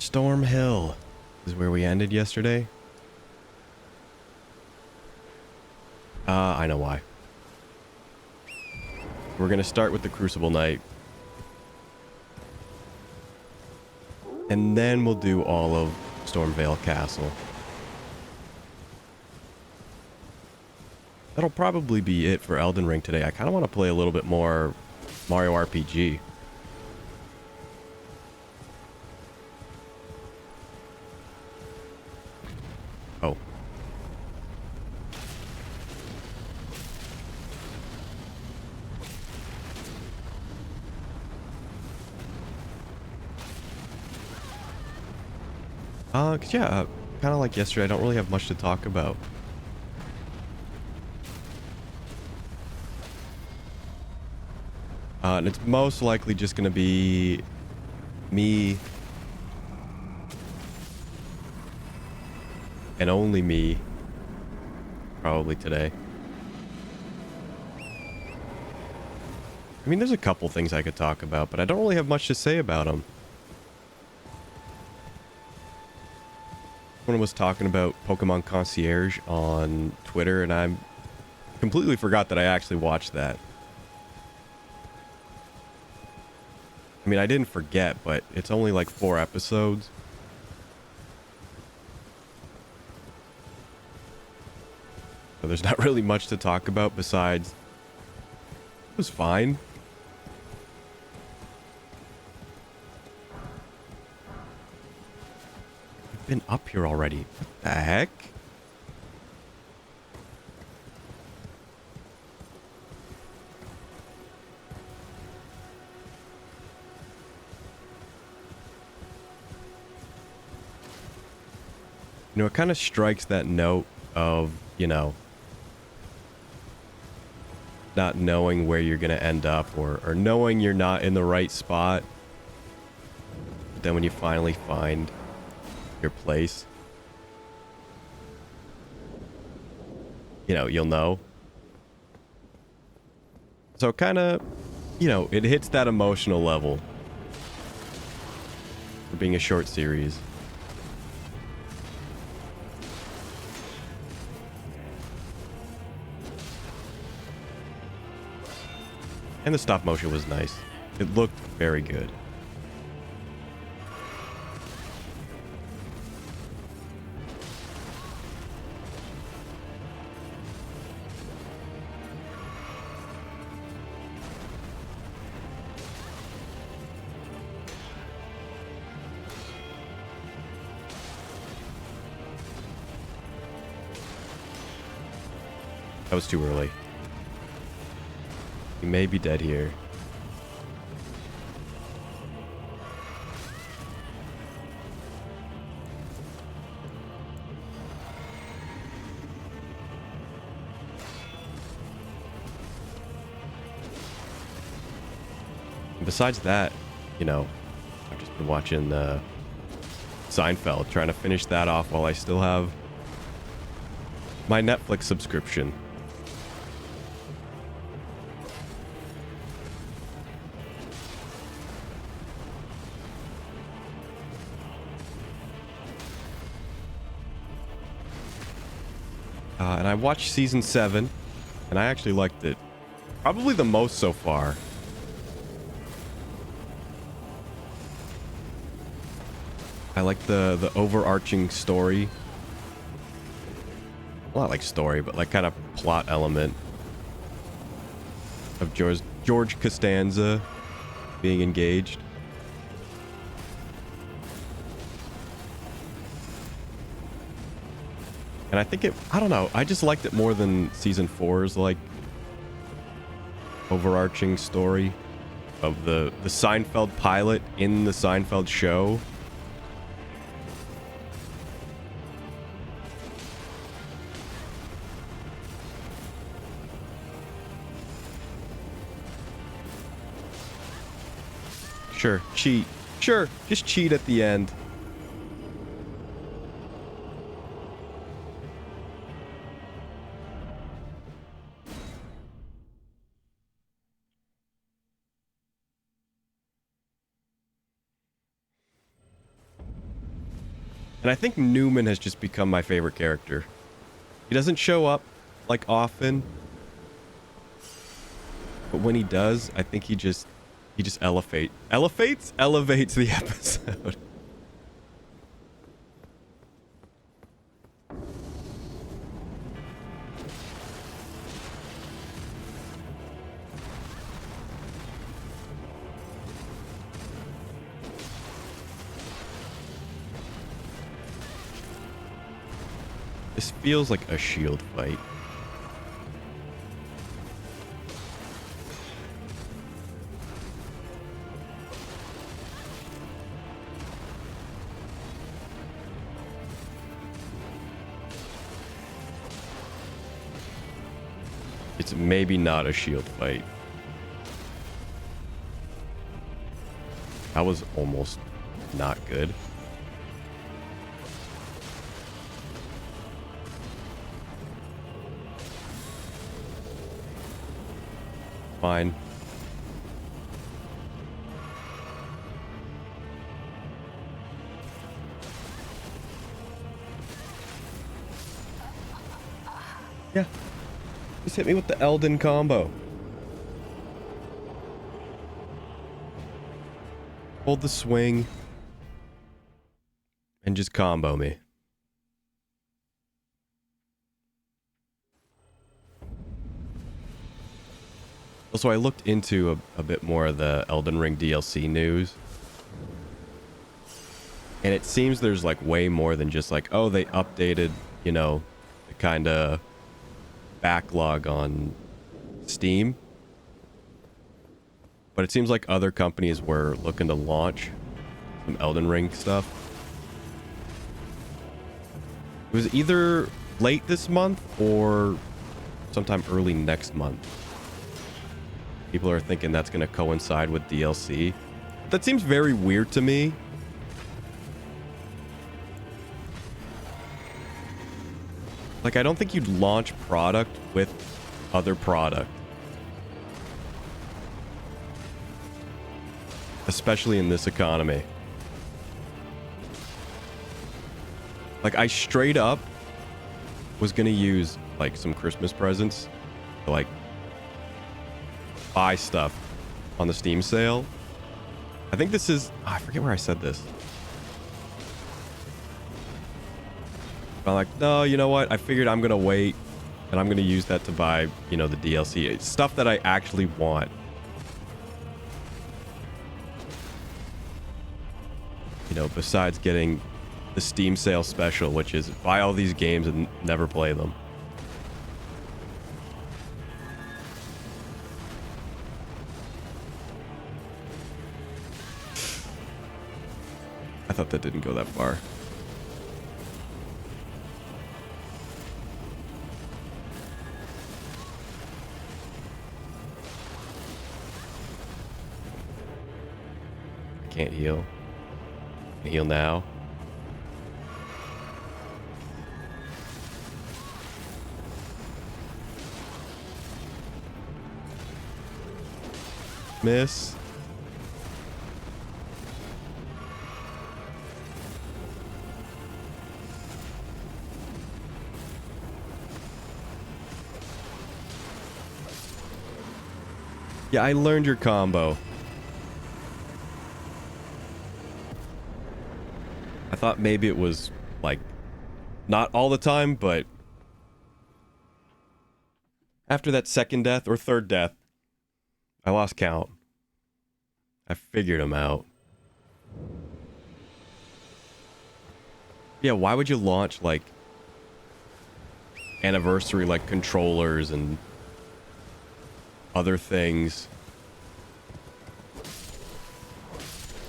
Storm Hill is where we ended yesterday. I know why. We're going to start with the Crucible Knight. And then we'll do all of Stormvale Castle. That'll probably be it for Elden Ring today. I kind of want to play a little bit more Mario RPG. Oh. Cause yeah, kind of like yesterday, I don't really have much to talk about. And it's most likely just going to be me and only me probably today. I mean, there's a couple things I could talk about, but I don't really have much to say about them. Someone was talking about Pokemon Concierge on Twitter, and I completely forgot that I actually watched that. I mean, I didn't forget, but it's only like 4 episodes. So there's not really much to talk about besides it was fine. I've been up here already. What the heck? You know, it kind of strikes that note of, you know, not knowing where you're going to end up or knowing you're not in the right spot. But then when you finally find your place, you know, you'll know. So kind of, you know, it hits that emotional level for being a short series. And the stop motion was nice. It looked very good. That was too early. He may be dead here. And besides that, you know, I've just been watching Seinfeld, trying to finish that off while I still have my Netflix subscription. And I watched season 7, and I actually liked it. Probably the most so far. I like the overarching story. Well, not like story, but like kind of plot element of George Costanza being engaged. And I think I don't know, I just liked it more than season 4's like overarching story of the Seinfeld pilot in the Seinfeld show. Sure, cheat. Sure, just cheat at the end. And I think Newman has just become my favorite character. He doesn't show up, like, often. But when he does, I think he just elevates the episode. This feels like a shield fight. It's maybe not a shield fight. That was almost not good. Fine. Yeah. Just hit me with the Elden combo. Hold the swing. And just combo me. Also, I looked into a bit more of the Elden Ring DLC news. And it seems there's like way more than just like, oh, they updated, you know, the kind of backlog on Steam. But it seems like other companies were looking to launch some Elden Ring stuff. It was either late this month or sometime early next month. People are thinking that's going to coincide with DLC. That seems very weird to me. Like, I don't think you'd launch product with other product. Especially in this economy. Like, I straight up was going to use, like, some Christmas presents to, like, buy stuff on the Steam sale. I think this is... Oh, I forget where I said this. But I'm like, no, you know what? I figured I'm going to wait, and I'm going to use that to buy, you know, the DLC. It's stuff that I actually want. You know, besides getting the Steam sale special, which is buy all these games and never play them. I thought that didn't go that far. I can't heal. I can heal now. Miss. Yeah, I learned your combo. I thought maybe it was, like, not all the time, but after that second death or third death, I lost count. I figured him out. Yeah, why would you launch, like, anniversary, like, controllers and other things,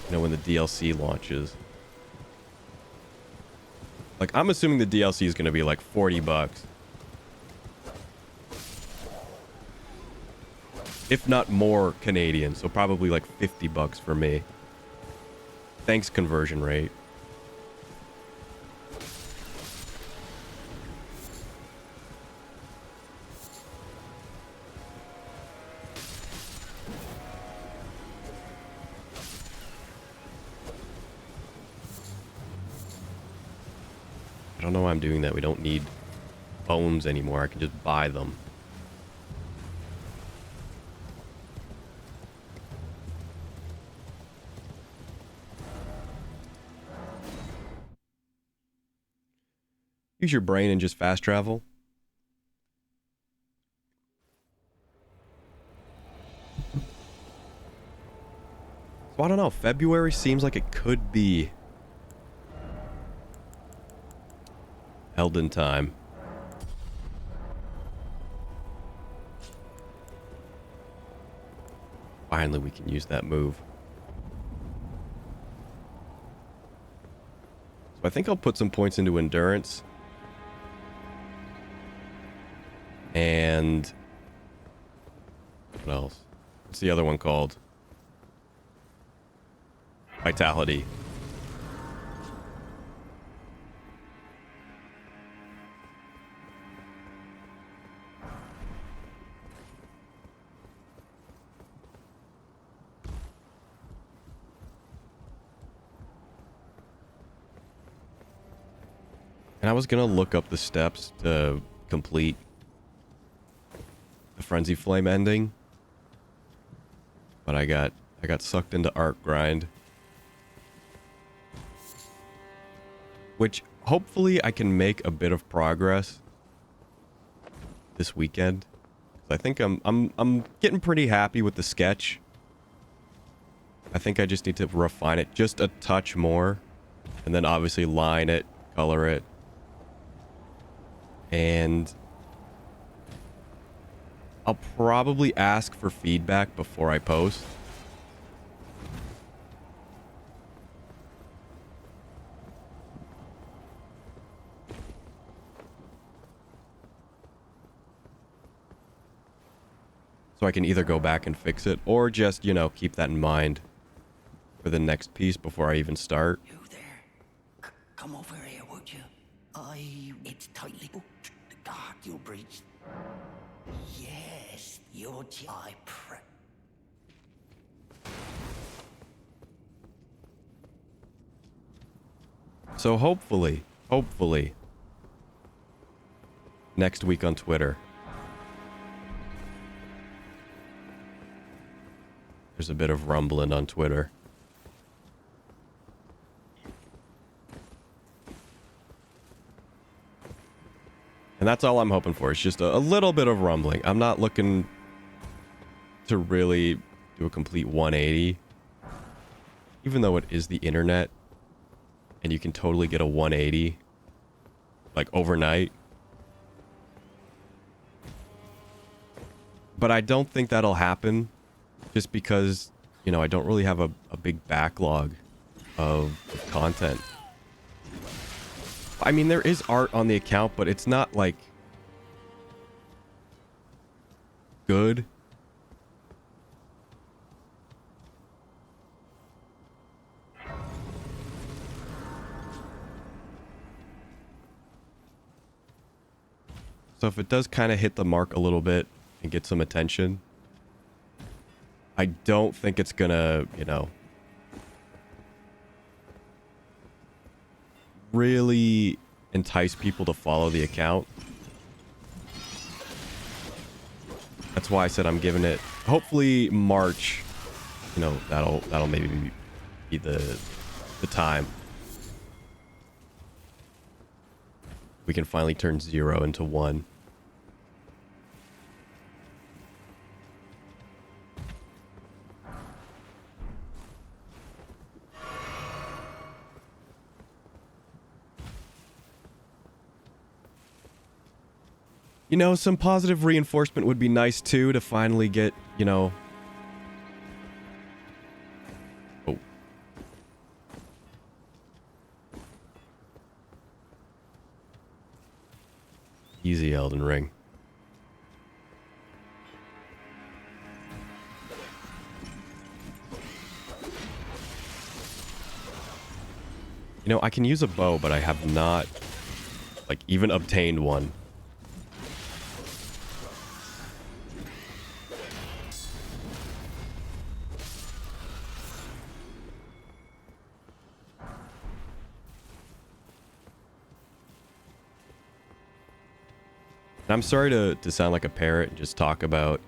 you know, when the DLC launches? Like, I'm assuming the DLC is going to be like $40. If not more Canadian, so probably like $50 for me. Thanks, conversion rate. I don't know why I'm doing that. We don't need bones anymore. I can just buy them. Use your brain and just fast travel. So I don't know. February seems like it could be Elden time. Finally, we can use that move. So I think I'll put some points into endurance. And what else? What's the other one called? Vitality. And I was gonna look up the steps to complete the Frenzy Flame ending, but I got sucked into Art Grind, which hopefully I can make a bit of progress this weekend. I think I'm getting pretty happy with the sketch. I think I just need to refine it just a touch more, and then obviously line it, color it. And I'll probably ask for feedback before I post. So I can either go back and fix it, or just, you know, keep that in mind for the next piece before I even start. You there? Come over here, would you? It's tightly booked. The guard you breached. Yes, I pray. So hopefully, next week on Twitter, there's a bit of rumbling on Twitter. And that's all I'm hoping for. It's just a little bit of rumbling. I'm not looking to really do a complete 180. Even though it is the internet, and you can totally get a 180, like, overnight. But I don't think that'll happen, just because, you know, I don't really have a big backlog of content. I mean, there is art on the account, but it's not, like, good. So if it does kind of hit the mark a little bit and get some attention, I don't think it's gonna, you know, really entice people to follow the account. That's why I said I'm giving it, hopefully March, you know, that'll maybe be the time we can finally turn 0 into 1. You know, some positive reinforcement would be nice too, to finally get, you know... Oh. Easy, Elden Ring. You know, I can use a bow, but I have not, like, even obtained one. And I'm sorry to sound like a parrot and just talk about,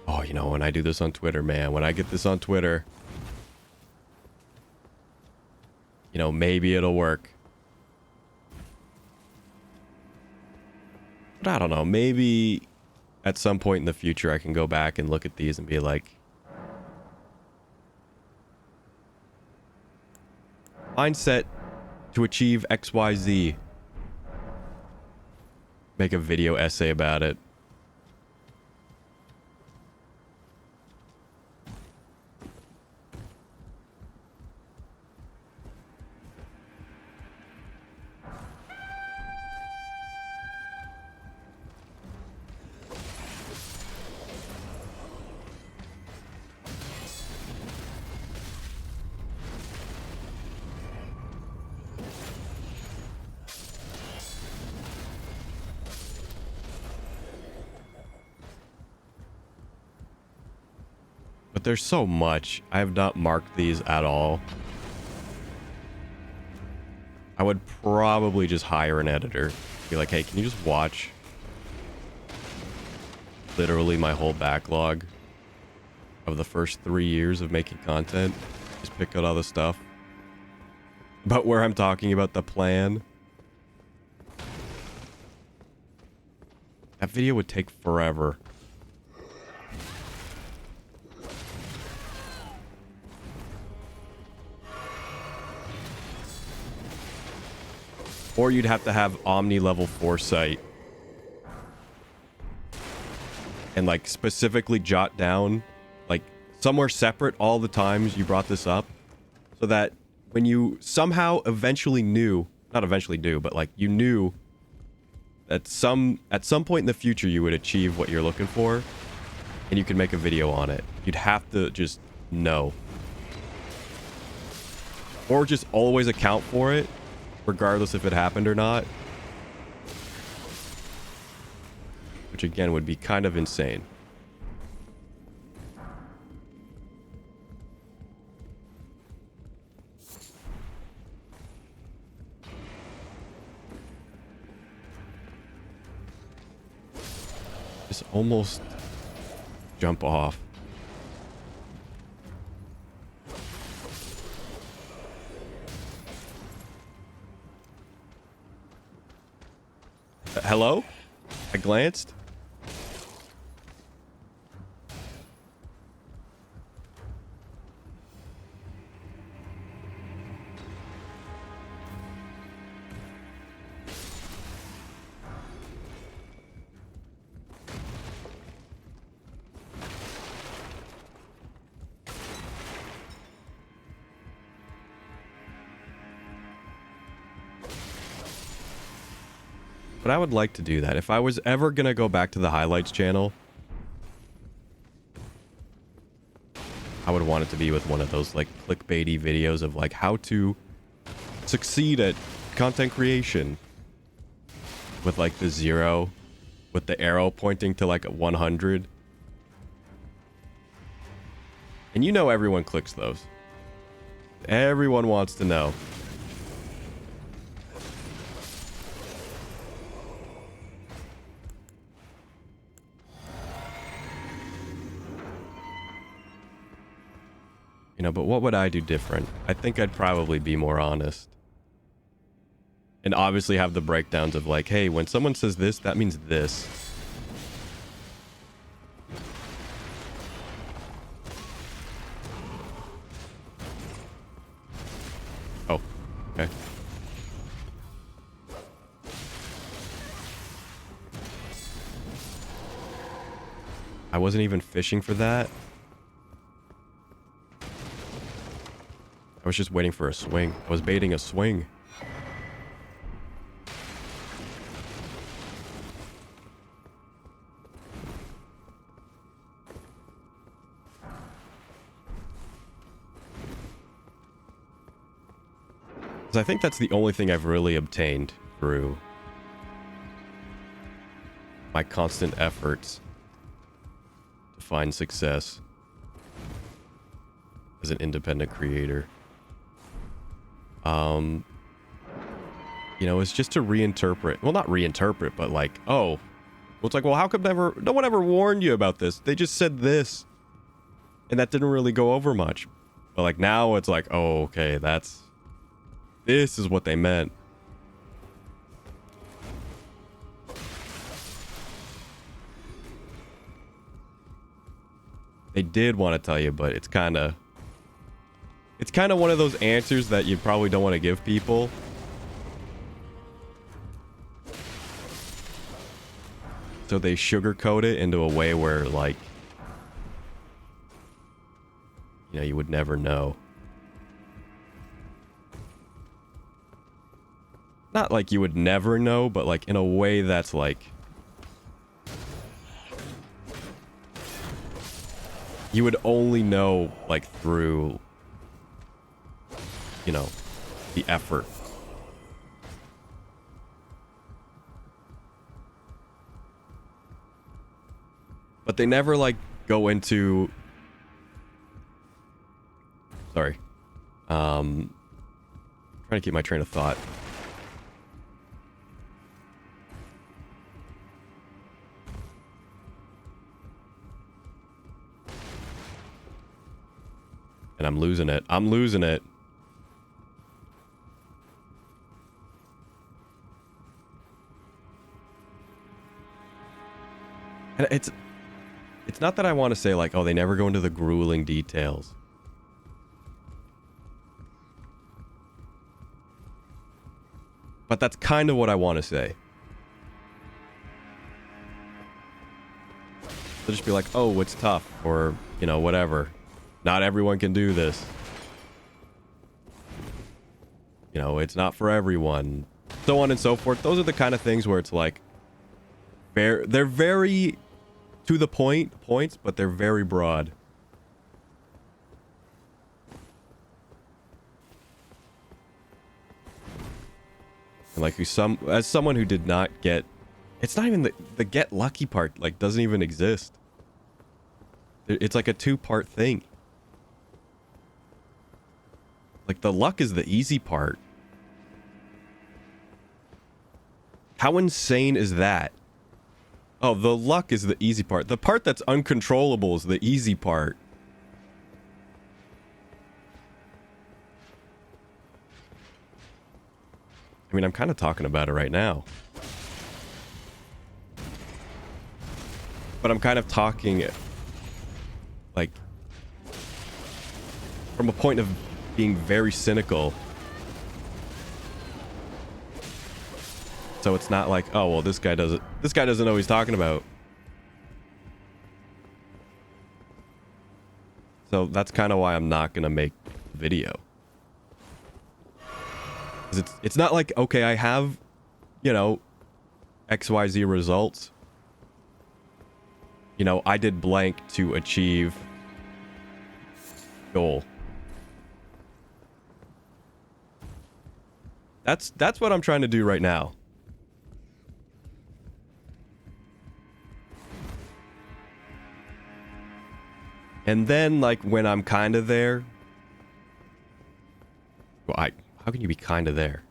oh, you know, when I do this on Twitter, man, when I get this on Twitter, you know, maybe it'll work. But I don't know, maybe at some point in the future I can go back and look at these and be like, mindset to achieve XYZ. Make a video essay about it. But there's so much. I have not marked these at all. I would probably just hire an editor. Be like, hey, can you just watch literally my whole backlog of the first 3 years of making content? Just pick out all the stuff. But where I'm talking about the plan. That video would take forever. Or you'd have to have omni-level foresight. And like specifically jot down like somewhere separate all the times you brought this up. So that when you somehow eventually knew, not eventually do, but like you knew that at some point in the future you would achieve what you're looking for. And you could make a video on it. You'd have to just know. Or just always account for it. Regardless if it happened or not. Which again would be kind of insane. Just almost jump off. Hello? I glanced. But I would like to do that. If I was ever going to go back to the highlights channel, I would want it to be with one of those like clickbaity videos of like how to succeed at content creation. With like the 0, with the arrow pointing to like 100. And you know everyone clicks those. Everyone wants to know. You know, but what would I do different? I think I'd probably be more honest. And obviously have the breakdowns of like, hey, when someone says this, that means this. Oh, okay. I wasn't even fishing for that. I was just waiting for a swing. I was baiting a swing. Because I think that's the only thing I've really obtained through my constant efforts to find success as an independent creator. You know, it's just to reinterpret. Well, not reinterpret, but like, oh, Well, it's like, well, how come no one ever warned you about this? They just said this. And that didn't really go over much. But like now it's like, oh, okay, this is what they meant. They did want to tell you, but it's kind of one of those answers that you probably don't want to give people. So they sugarcoat it into a way where, like, you know, you would never know. Not like you would never know, but like in a way that's like, you would only know like through, you know, the effort. But they never like go into, sorry, trying to keep my train of thought. And I'm losing it. I'm losing it. And it's not that I want to say like, oh, they never go into the grueling details. But that's kind of what I want to say. They'll just be like, oh, it's tough, or, you know, whatever. Not everyone can do this. You know, it's not for everyone. So on and so forth. Those are the kind of things where it's like, they're very to the points, but they're very broad. And like, as someone who did not get, it's not even the get lucky part, like, doesn't even exist. It's like a 2-part thing. Like, the luck is the easy part. How insane is that? Oh, the luck is the easy part. The part that's uncontrollable is the easy part. I mean, I'm kind of talking about it right now. But I'm kind of talking, like, from a point of being very cynical. So it's not like, oh, well, this guy doesn't know what he's talking about. So that's kind of why I'm not going to make a video. 'Cause it's not like, okay, I have, you know, XYZ results. You know, I did blank to achieve goal. That's what I'm trying to do right now. And then, like, when I'm kind of there... Well, how can you be kind of there?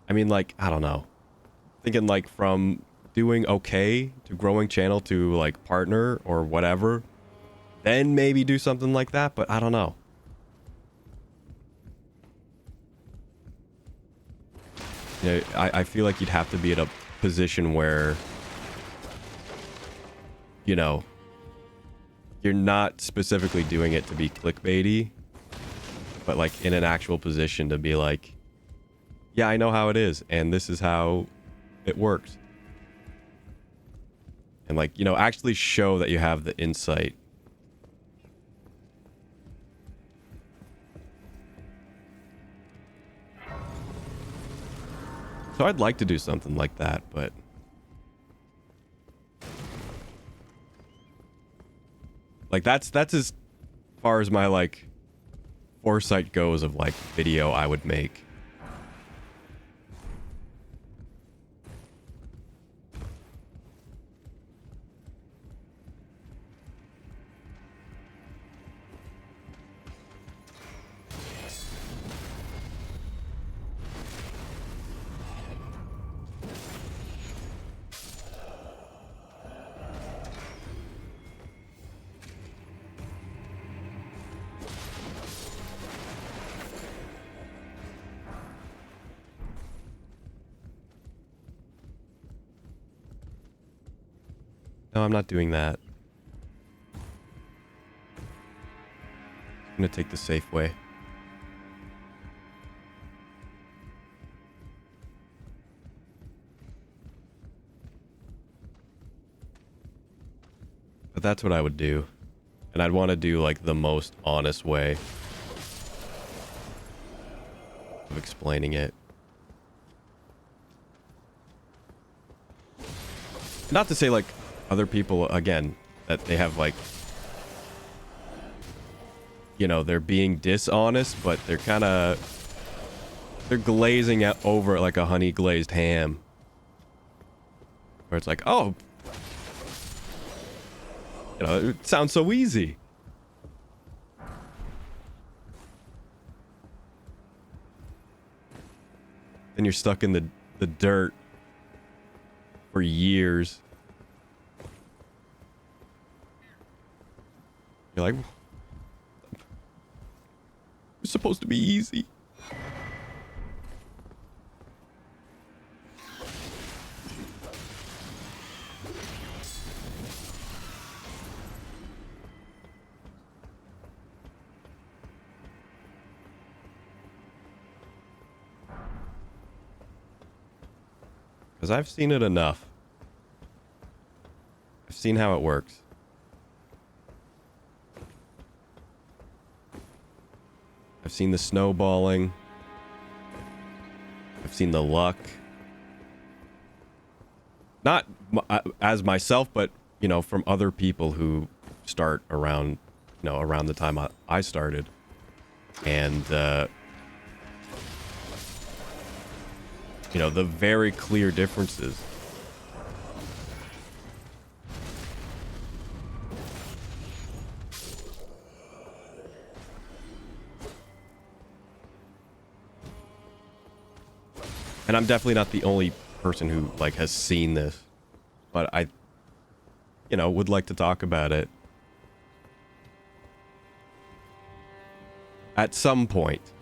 I mean, like, I don't know. Thinking, like, from doing okay to growing channel to, like, partner or whatever. Then maybe do something like that, but I don't know. You know, I feel like you'd have to be at a position where, you know, you're not specifically doing it to be clickbaity, but like in an actual position to be like, yeah, I know how it is, and this is how it works. And like, you know, actually show that you have the insight. So I'd like to do something like that, but like that's as far as my like foresight goes of like video I would make. No, I'm not doing that. I'm gonna take the safe way. But that's what I would do. And I'd want to do like the most honest way of explaining it. Not to say like other people, again, that they have like, you know, they're being dishonest, but they're kind of, they're glazing it over like a honey glazed ham. Where it's like, oh, you know, it sounds so easy. Then you're stuck in the dirt for years. You're like, it's supposed to be easy. Because I've seen it enough. I've seen how it works. I've seen the snowballing. I've seen the luck. Not as myself, but, you know, from other people who start around, you know, around the time I started. And, you know, the very clear differences. And I'm definitely not the only person who, like, has seen this. But I, you know, would like to talk about it. At some point.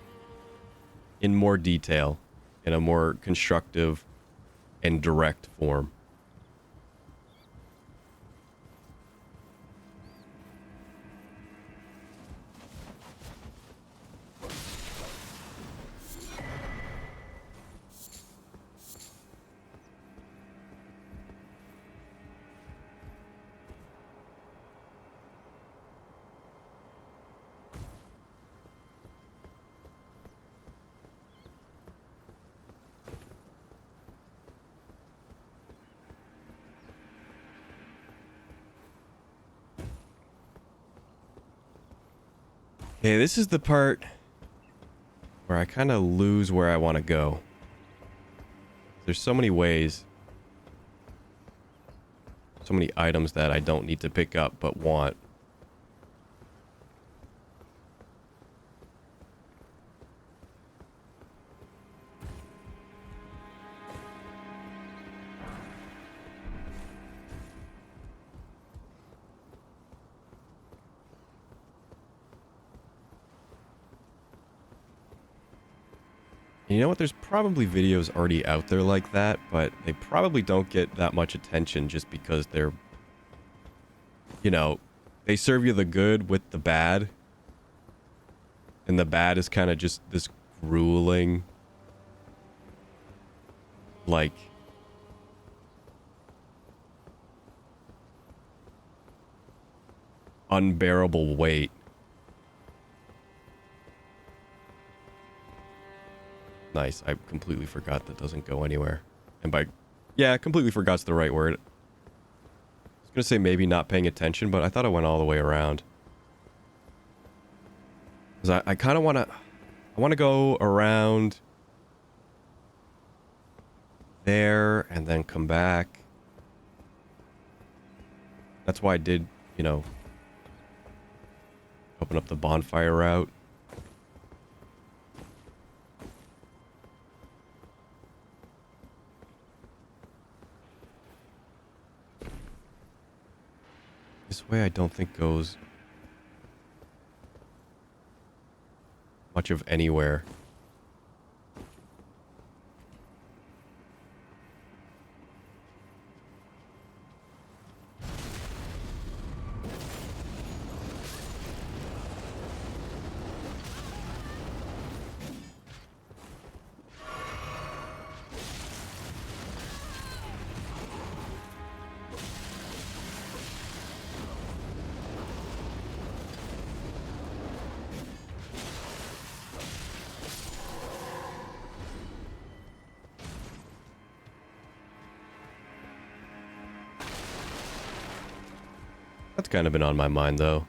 In more detail. In a more constructive and direct form. Okay, this is the part where I kind of lose where I want to go. There's so many ways. So many items that I don't need to pick up but want. You know what? There's probably videos already out there like that, but they probably don't get that much attention just because they're, you know, they serve you the good with the bad. And the bad is kind of just this grueling, like, unbearable weight. Nice. I completely forgot that doesn't go anywhere. And by... yeah, completely forgot's the right word. I was going to say maybe not paying attention, but I thought I went all the way around. Because I kind of want to... I want to go around... there, and then come back. That's why I did, you know... open up the bonfire route. This way I don't think goes much of anywhere. kind of been on my mind, though.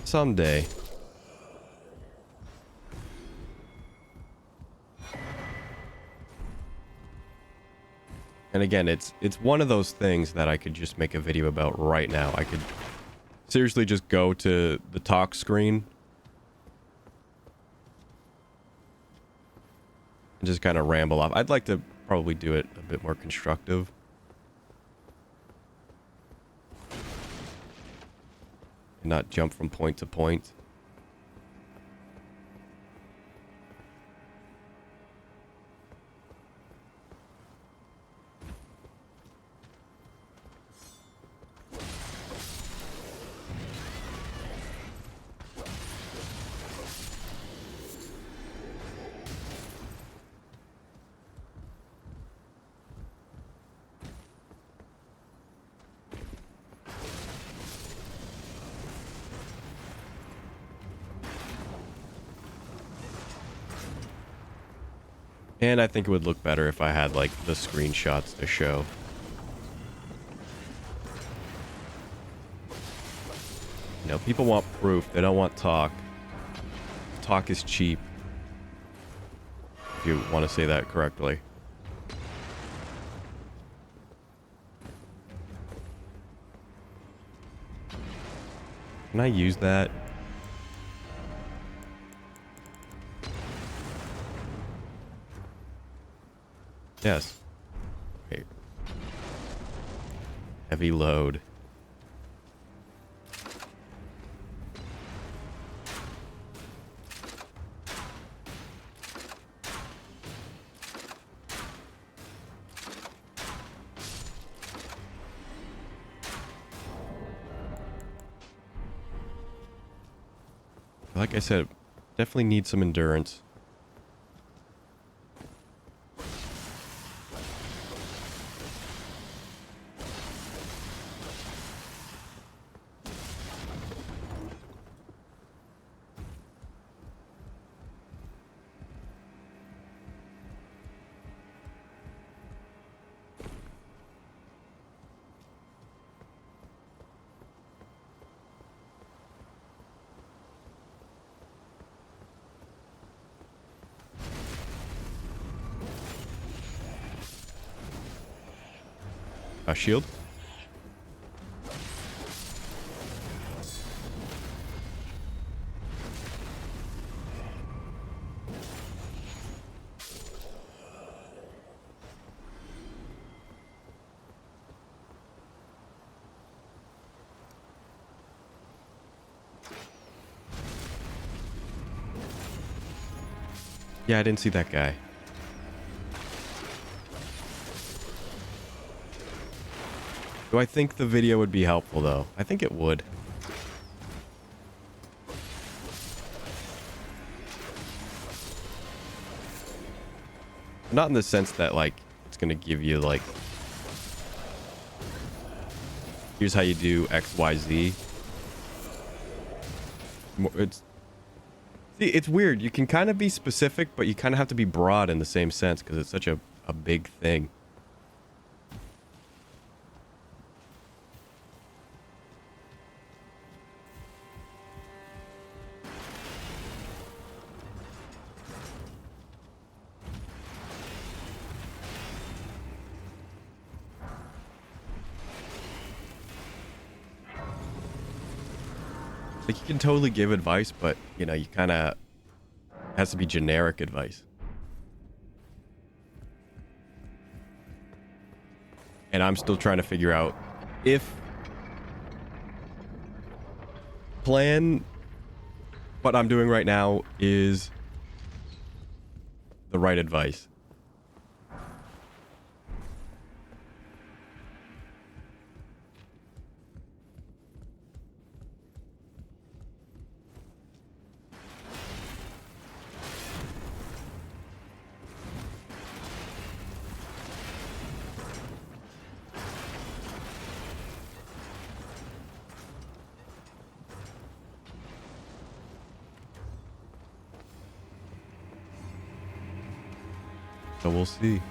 Someday. And again, it's one of those things that I could just make a video about right now. I could seriously just go to the talk screen and just kind of ramble off. I'd like to probably do it a bit more constructive. And not jump from point to point. And I think it would look better if I had, like, the screenshots to show. You know, people want proof. They don't want talk. Talk is cheap. If you want to say that correctly. Can I use that? Yes. Okay. Heavy load. Like I said, definitely need some endurance. Shield. Yeah, I didn't see that guy. Do I think the video would be helpful, though? I think it would. Not in the sense that, like, it's going to give you, like, here's how you do X, Y, Z. It's weird. You can kind of be specific, but you kind of have to be broad in the same sense because it's such a big thing. Like, you can totally give advice, but, you know, you kind of... has to be generic advice. And I'm still trying to figure out if... plan... what I'm doing right now is... the right advice. So we'll see.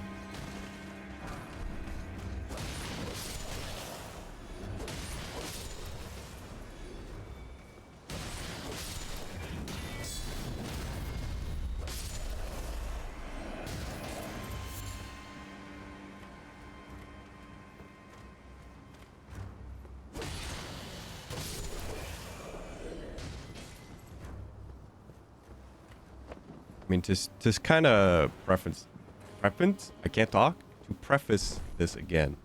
I mean, to kind of preface, I can't talk. To preface this again,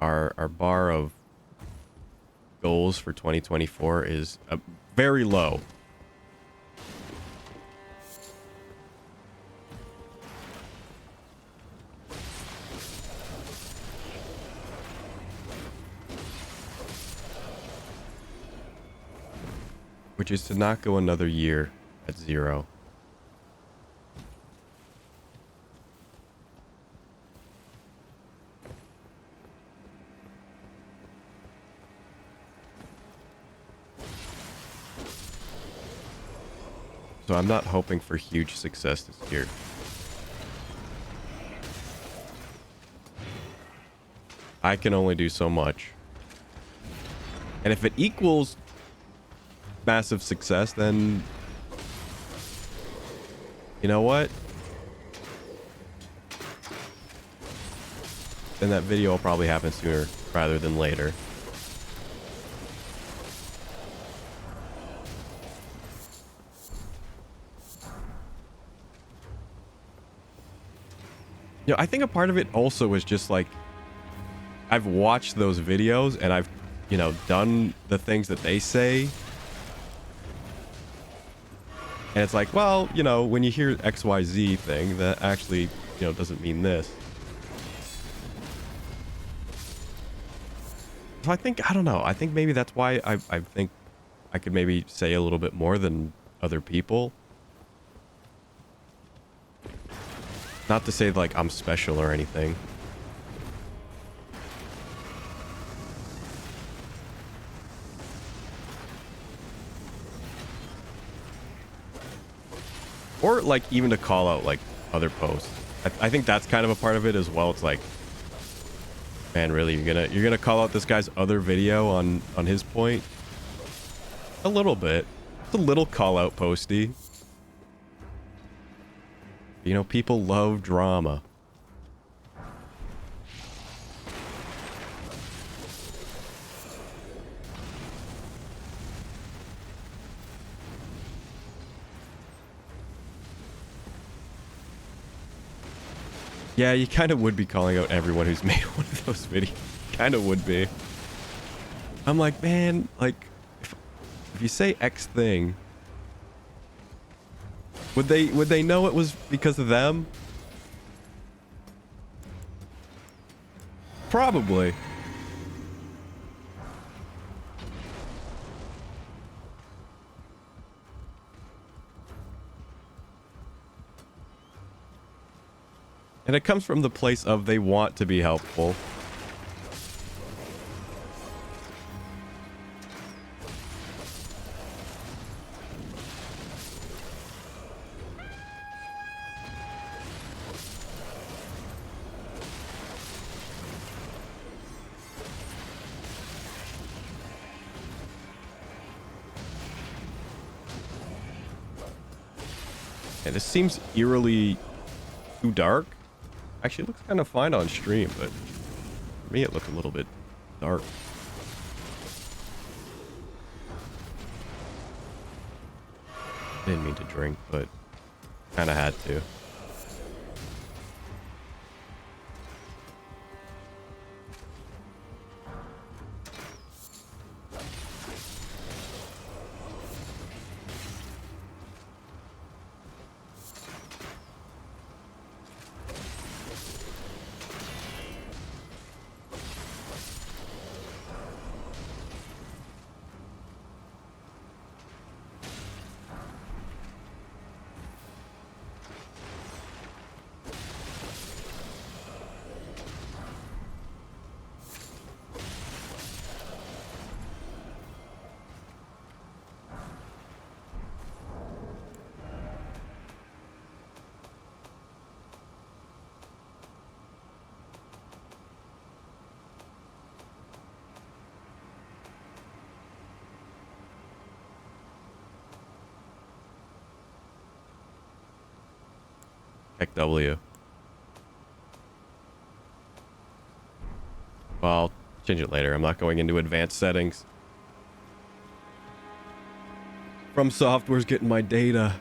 our bar of goals for 2024 is very low. Which is to not go another year at 0. So I'm not hoping for huge success this year. I can only do so much. And if it equals massive success, then you know what? Then that video will probably happen sooner rather than later. You know, I think a part of it also was just like I've watched those videos and I've, you know, done the things that they say. And it's like, well, you know, when you hear XYZ thing, that actually, you know, doesn't mean this. So I think, I don't know. I think maybe that's why I think I could maybe say a little bit more than other people. Not to say like I'm special or anything. Or like even to call out like other posts. I think that's kind of a part of it as well. It's like, man, really, you're gonna call out this guy's other video on his point? A little bit. It's a little call out posty. You know, people love drama. Yeah, you kind of would be calling out everyone who's made one of those videos. Kind of would be. I'm like, man, like, if you say X thing, would they know it was because of them? Probably. And it comes from the place of they want to be helpful. And this seems eerily too dark. Actually, it looks kind of fine on stream, but for me, it looked a little bit dark. Didn't mean to drink, but kind of had to. Heck W. Well, I'll change it later. I'm not going into advanced settings. From Software's getting my data.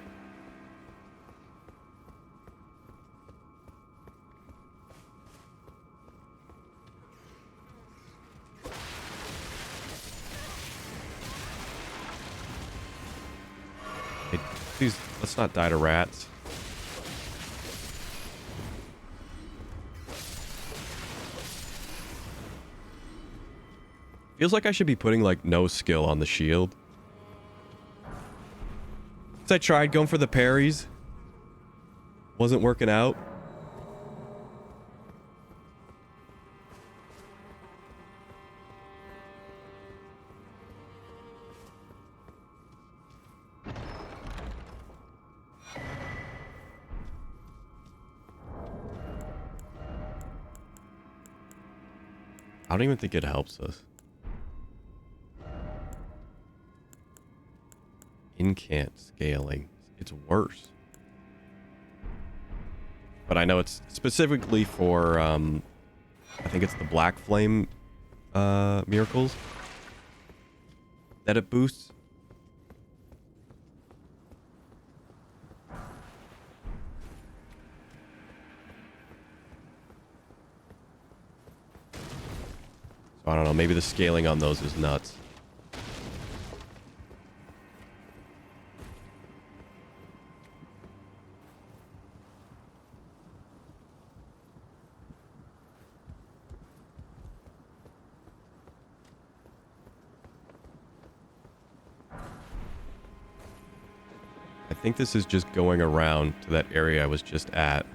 Hey, please, let's not die to rats. Feels like I should be putting, like, no skill on the shield. So I tried going for the parries. Wasn't working out. I don't even think it helps us. Incant scaling. It's worse. But I know it's specifically for, I think it's the Black Flame miracles that it boosts. So I don't know, maybe the scaling on those is nuts. I think this is just going around to that area I was just at.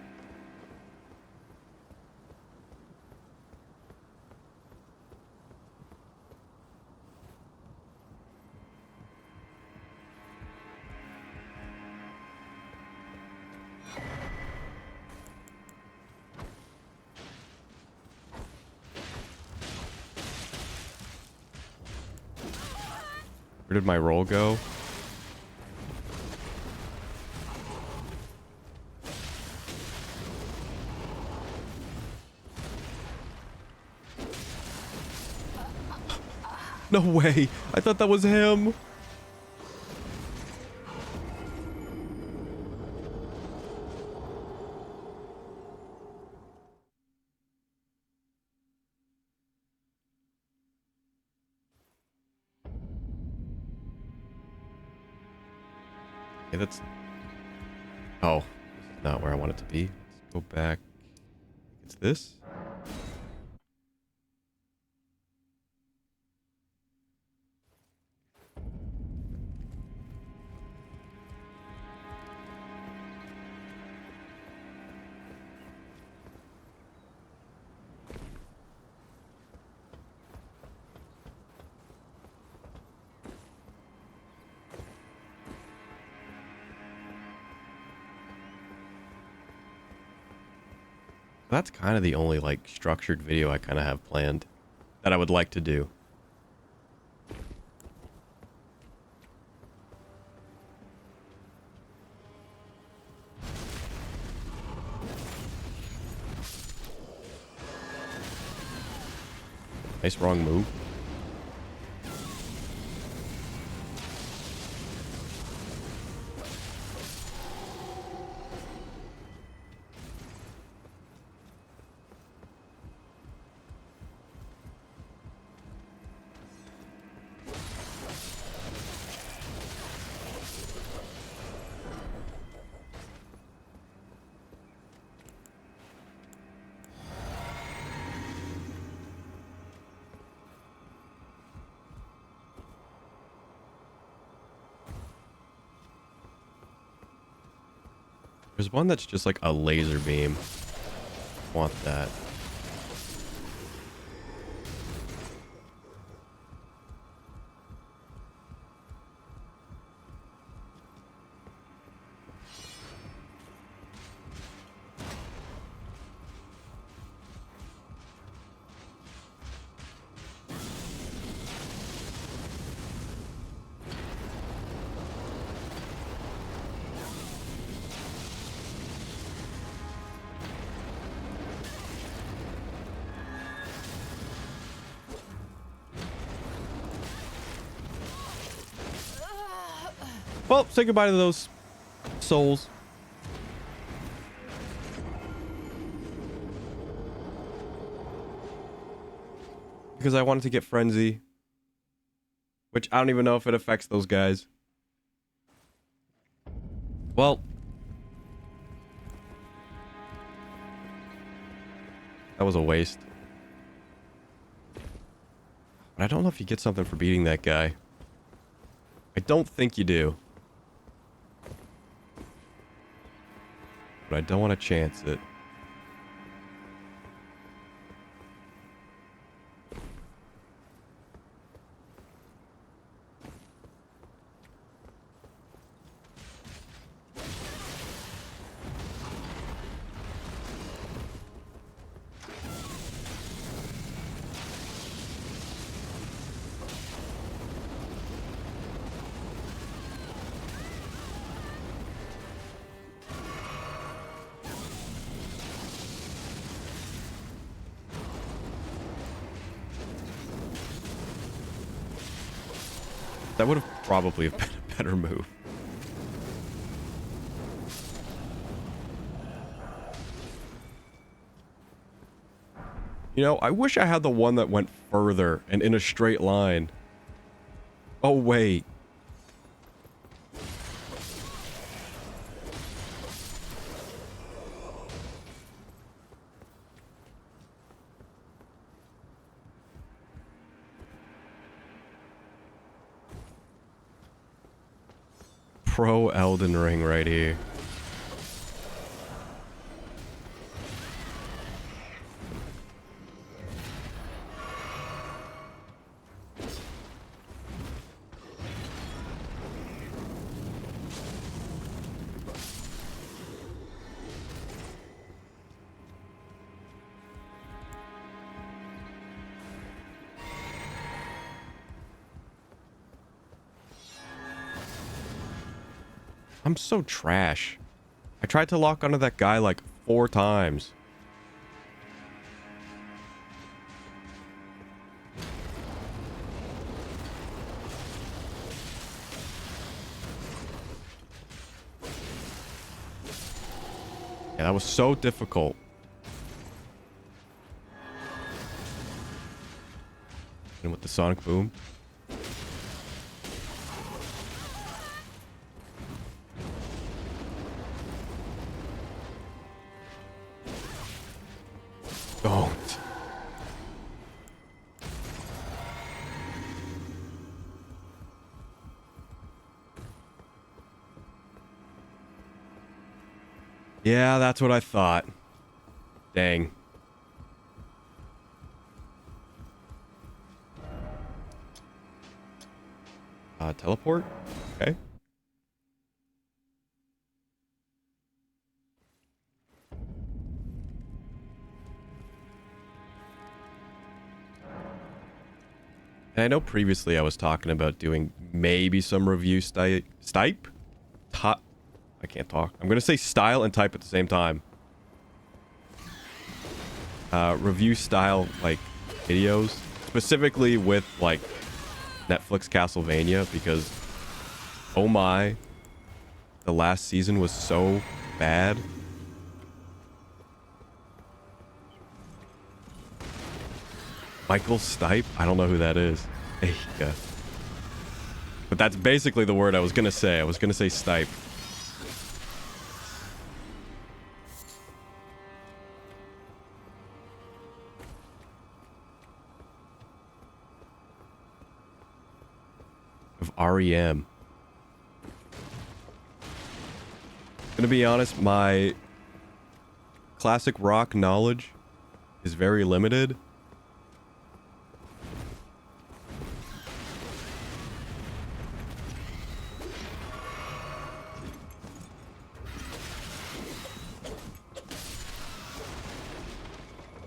Where did my roll go? No way. I thought that was him. Okay, that's... Oh, this is not where I want it to be. Let's go back. It's this? That's kind of the only, like, structured video I kind of have planned that I would like to do. Nice wrong move. There's one that's just like a laser beam. Want that. Well, say goodbye to those souls. Because I wanted to get Frenzy. Which I don't even know if it affects those guys. Well. That was a waste. But I don't know if you get something for beating that guy. I don't think you do. But I don't want to chance it. That would have probably been a better move. You know, I wish I had the one that went further and in a straight line. Oh, wait. Pro Elden Ring right here. I'm so trash. I tried to lock onto that guy like 4 times. Yeah, that was so difficult. And with the sonic boom. Don't. Yeah, that's what I thought. Dang. Teleport? Okay. And I know previously I was talking about doing maybe some review stipe? I can't talk. I'm going to say style and type at the same time. Review style, like, videos. Specifically with, like, Netflix Castlevania. Because, oh my, the last season was so bad. Michael Stipe? I don't know who that is. There you go. But that's basically the word I was going to say. I was going to say Stipe. Of REM. Gonna be honest, my classic rock knowledge is very limited.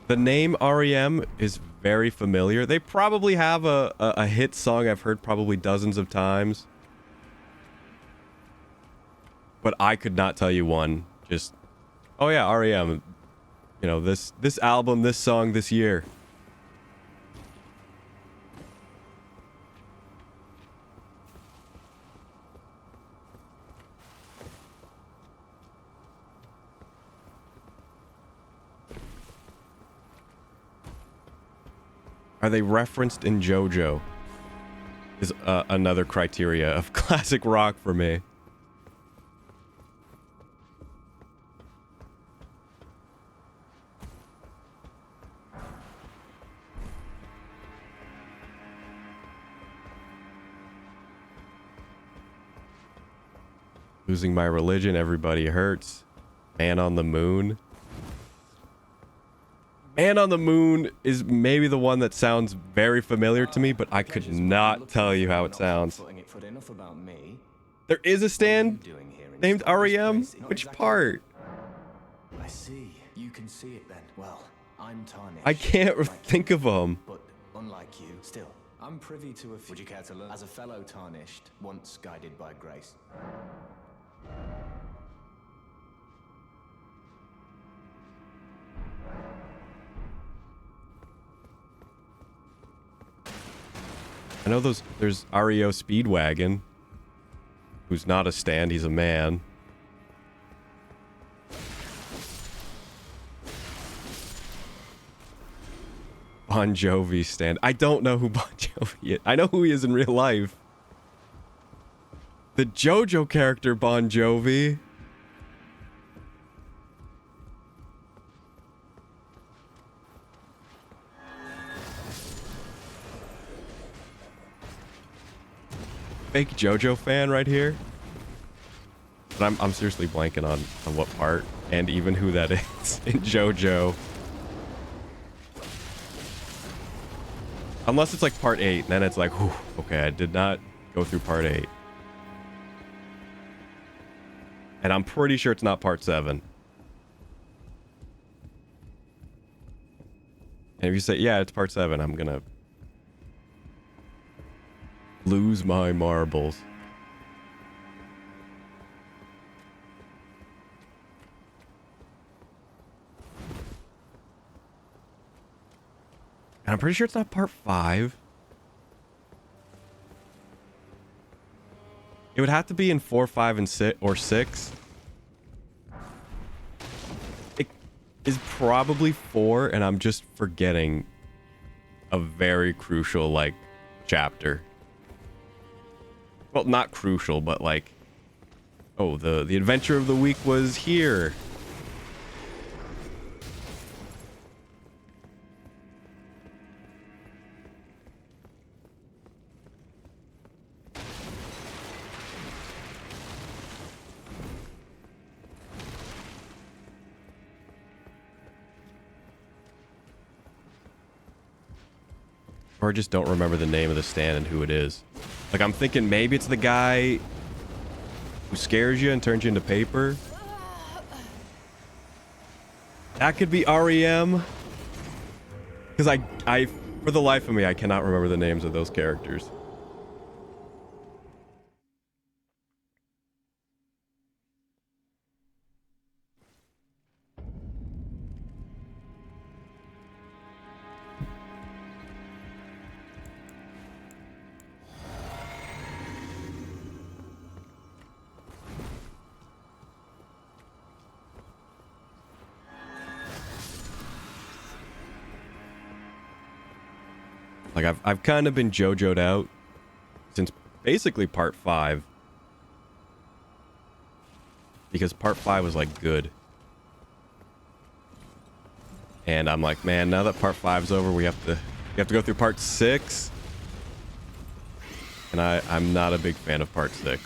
The name REM is very familiar. They probably have a hit song I've heard probably dozens of times. But I could not tell you one. Just, oh yeah, REM. You know, this album, this song, this year. Are they referenced in JoJo? Is another criteria of classic rock for me. Losing my religion, everybody hurts. Man on the Moon. Man on the Moon is maybe the one that sounds very familiar to me, but I could not tell you how it sounds. There is a stand named REM? Which part? I see. You can see it then. Well, I'm tarnished. I can't think of them. But unlike you, still, I'm privy to a few. Would you care to learn? As a fellow tarnished, once guided by grace. I know there's REO Speedwagon, who's not a stand, he's a man. Bon Jovi stand. I don't know who Bon Jovi is. I know who he is in real life. The JoJo character Bon Jovi. Fake JoJo fan right here. But I'm seriously blanking on what part and even who that is in JoJo. Unless it's like part 8, then it's like, whew, okay, I did not go through part 8. And I'm pretty sure it's not part 7. And if you say, yeah, it's part 7, I'm gonna lose my marbles. And I'm pretty sure it's not part 5. It would have to be in 4, 5, and 6 or 6. It is probably 4, and I'm just forgetting a very crucial, like, chapter. Well, not crucial, but like, oh, the adventure of the week was here. Or I just don't remember the name of the stand and who it is. Like, I'm thinking maybe it's the guy who scares you and turns you into paper. That could be REM. Because I, for the life of me, I cannot remember the names of those characters. Like, I've kind of been JoJo'd out since basically part 5. Because part 5 was, like, good. And I'm like, man, now that part 5's over, we have to go through part 6. And I'm not a big fan of part 6.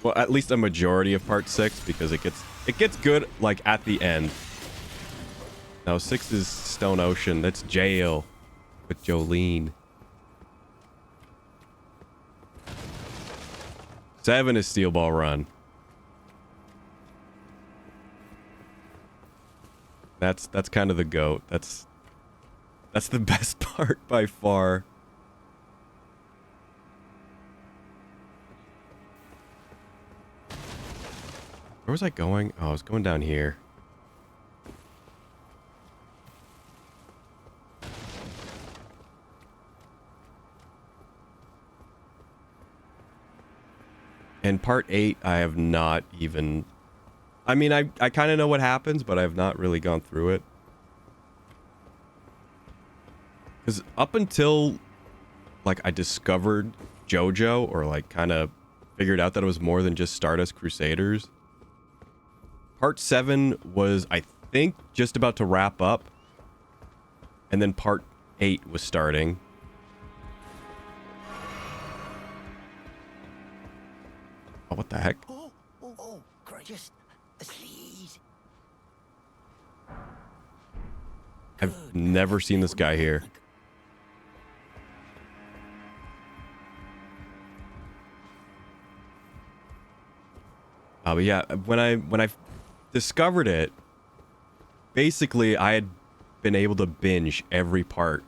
Well, at least a majority of part 6, because it gets good, like, at the end. Now, 6 is Stone Ocean. That's jail. With Jolene. 7 is Steel Ball Run. That's kind of the GOAT. That's the best part by far. Where was I going? Oh, I was going down here. And part 8, I have not even... I mean, I kind of know what happens, but I have not really gone through it. Because up until like I discovered JoJo, or like kind of figured out that it was more than just Stardust Crusaders, part 7 was, I think, just about to wrap up, and then part 8 was starting. Oh, what the heck? Oh, gorgeous. Please. I've never seen this guy here. But yeah, when I discovered it, basically I had been able to binge every part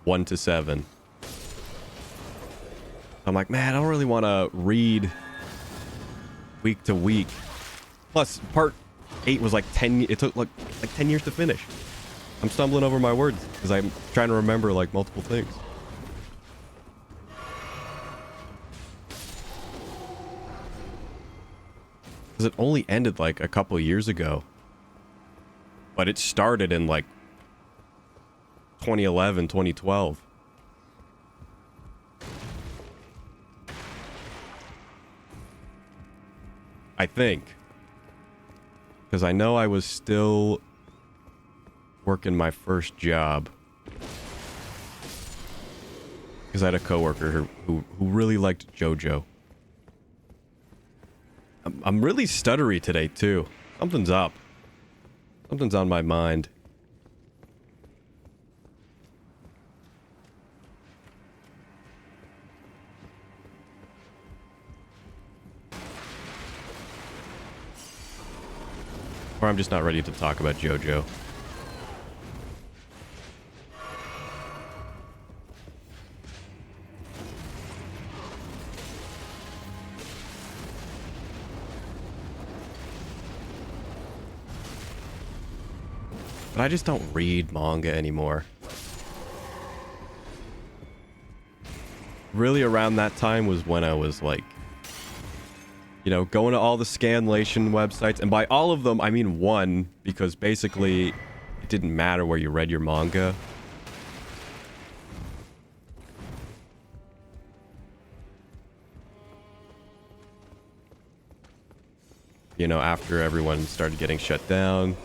1 to 7. I'm like, man, I don't really want to read week to week. Plus, part 8 was like 10. It took like 10 years to finish. I'm stumbling over my words because I'm trying to remember like multiple things. Because it only ended like a couple years ago. But it started in like 2011, 2012. I think. Because I know I was still working my first job. Because I had a coworker who really liked JoJo. I'm really stuttery today, too. Something's up. Something's on my mind. Or I'm just not ready to talk about JoJo. But I just don't read manga anymore. Really around that time was when I was like, you know, going to all the scanlation websites. And by all of them, I mean one, because basically it didn't matter where you read your manga. You know, after everyone started getting shut down.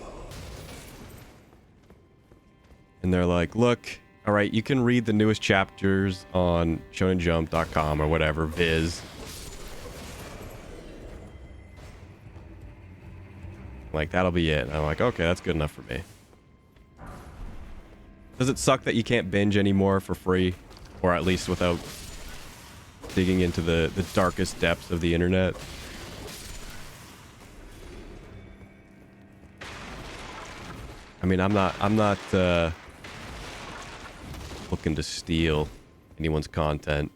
And they're like, look, all right, you can read the newest chapters on shonenjump.com or whatever, Viz. Like, that'll be it. And I'm like, okay, that's good enough for me. Does it suck that you can't binge anymore for free? Or at least without digging into the darkest depths of the internet? I mean, I'm not looking to steal anyone's content.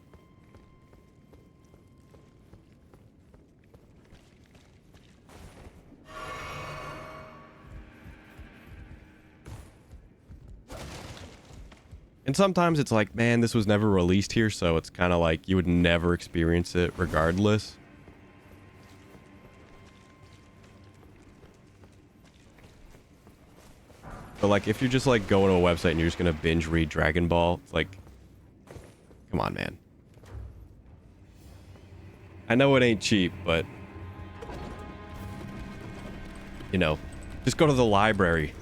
And sometimes it's like, man, this was never released here, so it's kind of like you would never experience it regardless. But like, if you're just like going to a website and you're just gonna binge read Dragon Ball, it's like, come on, man. I know it ain't cheap, but you know, just go to the library.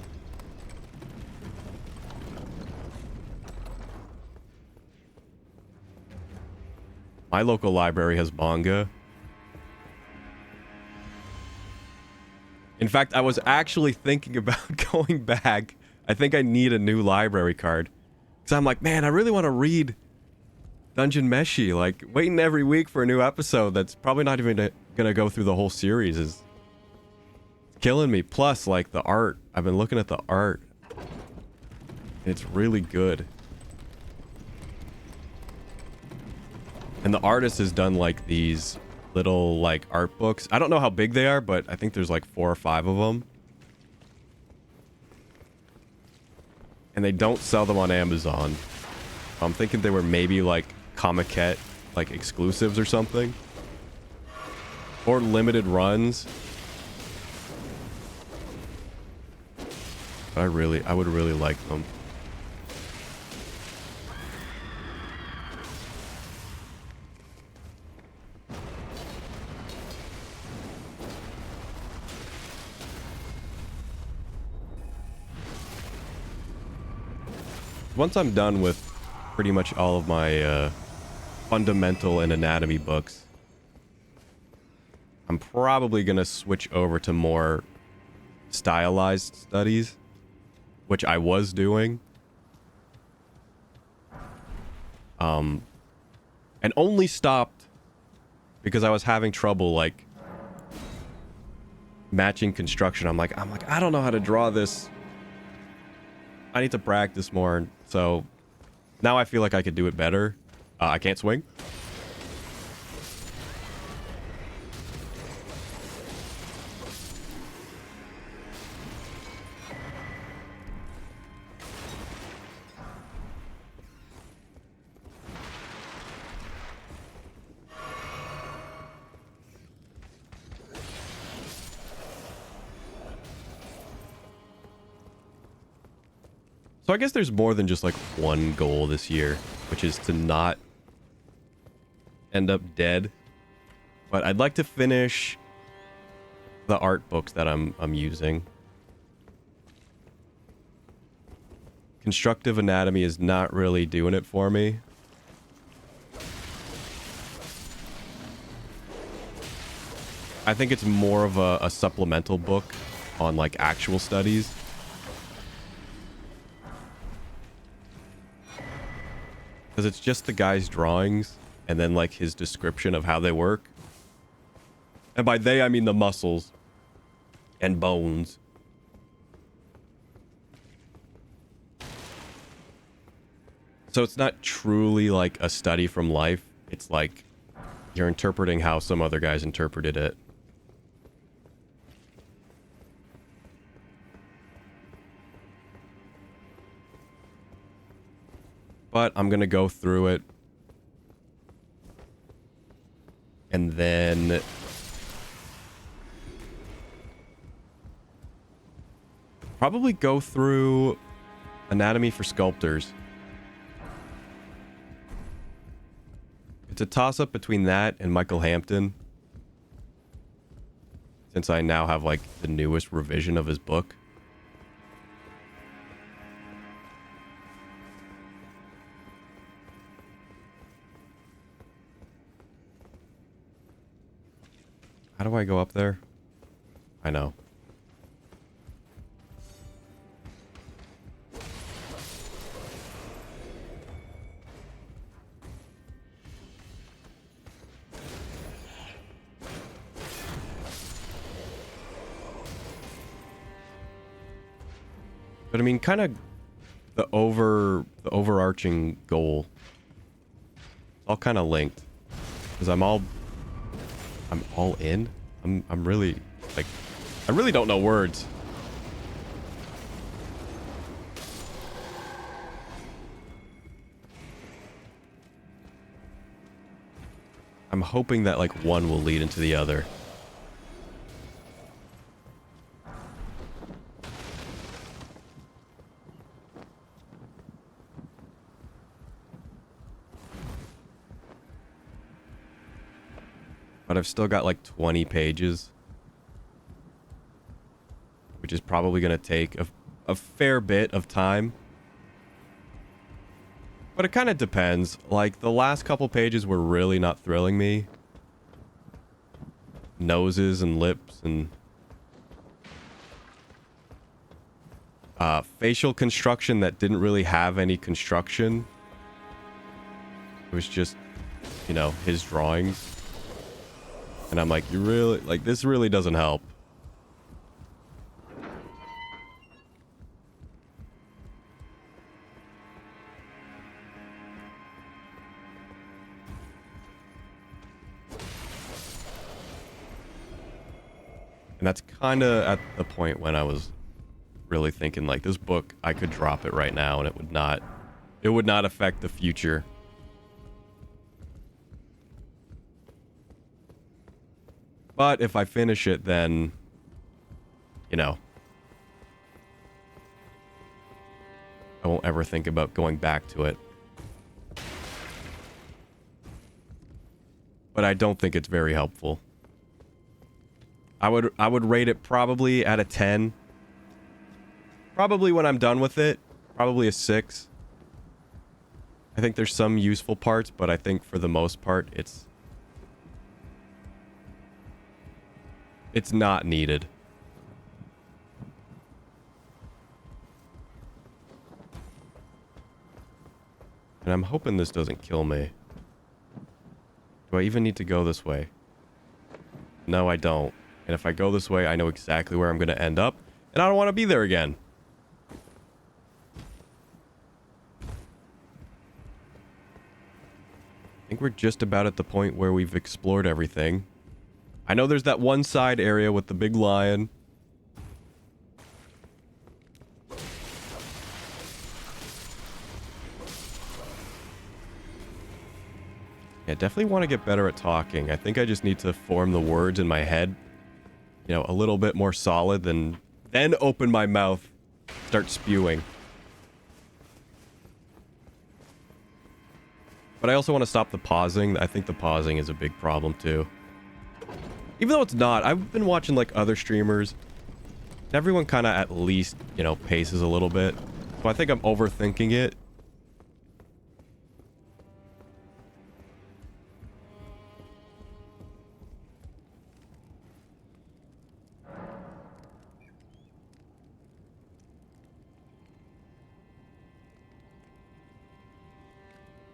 My local library has manga. In fact, I was actually thinking about going back. I think I need a new library card. Because I'm like, man, I really want to read Dungeon Meshi. Like, waiting every week for a new episode that's probably not even going to go through the whole series is killing me. Plus, like, the art. I've been looking at the art. And it's really good. And the artist has done, like, these little like art books. I don't know how big they are, but I think there's like 4 or 5 of them. And they don't sell them on Amazon. I'm thinking they were maybe like Comiket, like exclusives or something. Or limited runs. But I would really like them. once I'm done with pretty much all of my fundamental and anatomy books, I'm probably going to switch over to more stylized studies, which I was doing. And only stopped because I was having trouble, like, matching construction. I'm like, I don't know how to draw this. I need to practice more. So now I feel like I could do it better. I can't swing. So I guess there's more than just like one goal this year, which is to not end up dead. But I'd like to finish the art books that I'm using. Constructive anatomy is not really doing it for me. I think it's more of a supplemental book on like actual studies. Because it's just the guy's drawings and then like his description of how they work. And by they, I mean the muscles and bones. So it's not truly like a study from life. It's like you're interpreting how some other guys interpreted it. But I'm going to go through it. And then probably go through anatomy for sculptors. It's a toss-up between that and Michael Hampton. Since I now have like the newest revision of his book. How do I go up there? I know. But I mean, kind of the overarching goal. It's all kind of linked. Because I'm all in. I'm really like, I really don't know words. I'm hoping that like one will lead into the other. But I've still got like 20 pages. Which is probably going to take a fair bit of time. But it kind of depends. Like, the last couple pages were really not thrilling me. Noses and lips and... facial construction that didn't really have any construction. It was just, you know, his drawings. And I'm like, you really... like, this really doesn't help. And that's kind of at the point when I was really thinking, like, this book, I could drop it right now and it would not affect the future. But if I finish it, then, you know, I won't ever think about going back to it. But I don't think it's very helpful. I would rate it probably at a 10. Probably when I'm done with it, probably a 6. I think there's some useful parts, but I think for the most part, it's not needed. And I'm hoping this doesn't kill me. Do I even need to go this way? No, I don't. And if I go this way, I know exactly where I'm going to end up. And I don't want to be there again. I think we're just about at the point where we've explored everything. I know there's that one side area with the big lion. Yeah, definitely want to get better at talking. I think I just need to form the words in my head, you know, a little bit more solid than then open my mouth, start spewing. But I also want to stop the pausing. I think the pausing is a big problem too. Even though it's not, I've been watching like other streamers. Everyone kind of at least, you know, paces a little bit. So I think I'm overthinking it.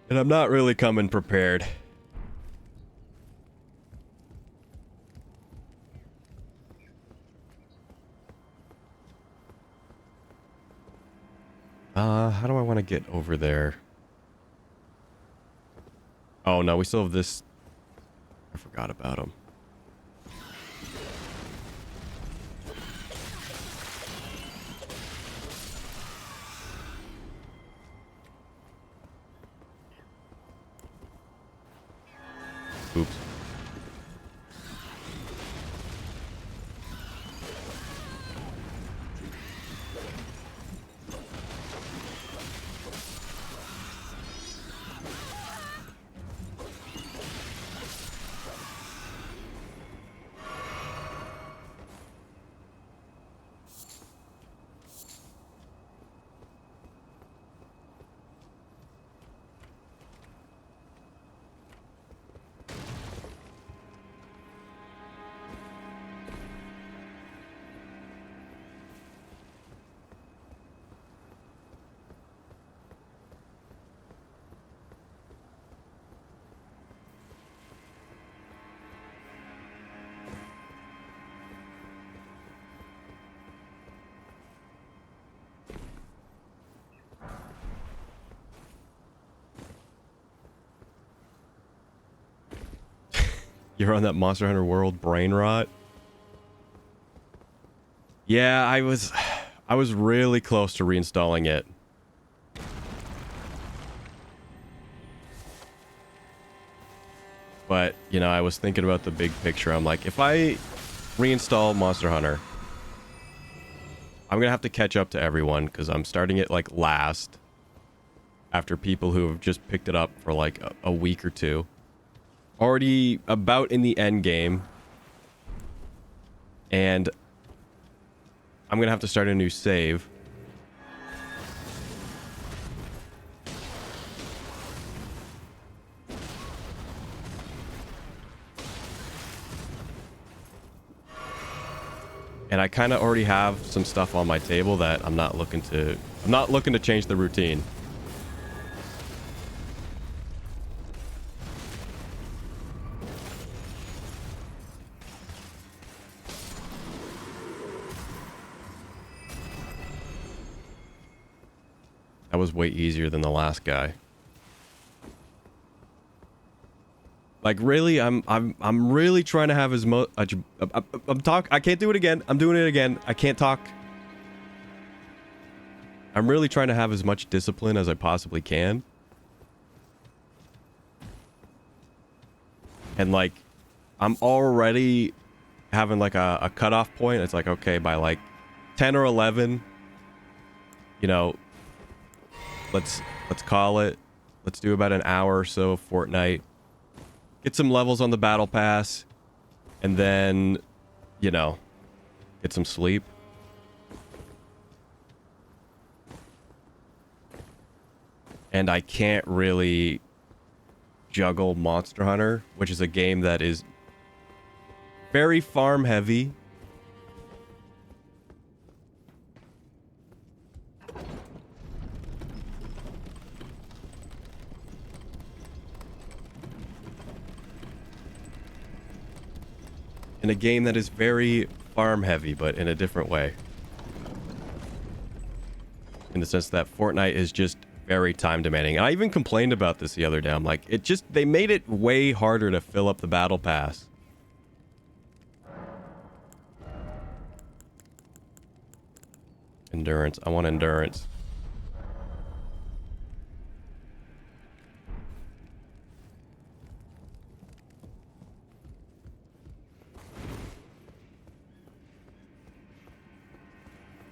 And I'm not really coming prepared. How do I want to get over there? Oh, no, we still have this. I forgot about him. Oops. You're on that Monster Hunter World brain rot? Yeah, I was really close to reinstalling it. But, you know, I was thinking about the big picture. I'm like, if I reinstall Monster Hunter, I'm going to have to catch up to everyone because I'm starting it like last after people who have just picked it up for like a week or two. Already about in the end game. And I'm going to have to start a new save. And I kind of already have some stuff on my table that I'm not looking to change the routine. That was way easier than the last guy. Like really, I'm really trying to have as much. I can't do it again. I'm doing it again. I can't talk. I'm really trying to have as much discipline as I possibly can. And like, I'm already having like a cutoff point. It's like, okay, by like 10 or 11, you know, let's call it. Let's do about an hour or so of Fortnite. Get some levels on the battle pass. And then, you know, get some sleep. and I can't really juggle Monster Hunter, which is a game that is very farm heavy. In a game that is very farm heavy, but in a different way. In the sense that Fortnite is just very time demanding. I even complained about this the other day. I'm like, they made it way harder to fill up the battle pass. Endurance. I want endurance.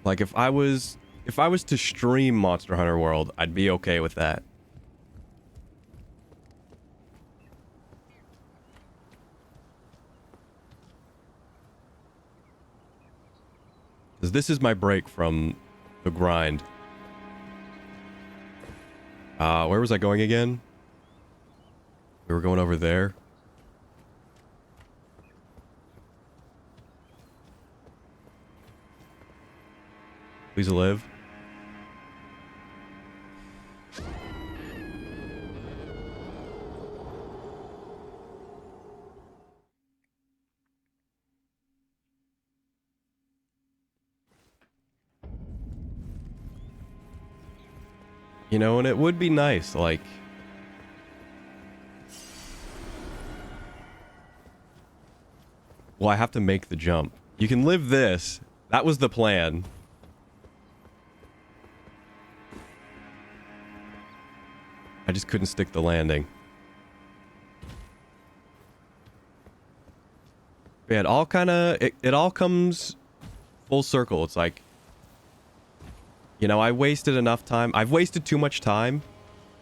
Like if I was to stream Monster Hunter World, I'd be okay with that. Because this is my break from the grind. Where was I going again? We were going over there. Please live. You know, and it would be nice, like... Well, I have to make the jump. You can live this. That was the plan. I just couldn't stick the landing. Yeah, it all kind of... It all comes full circle. It's like... You know, I wasted enough time. I've wasted too much time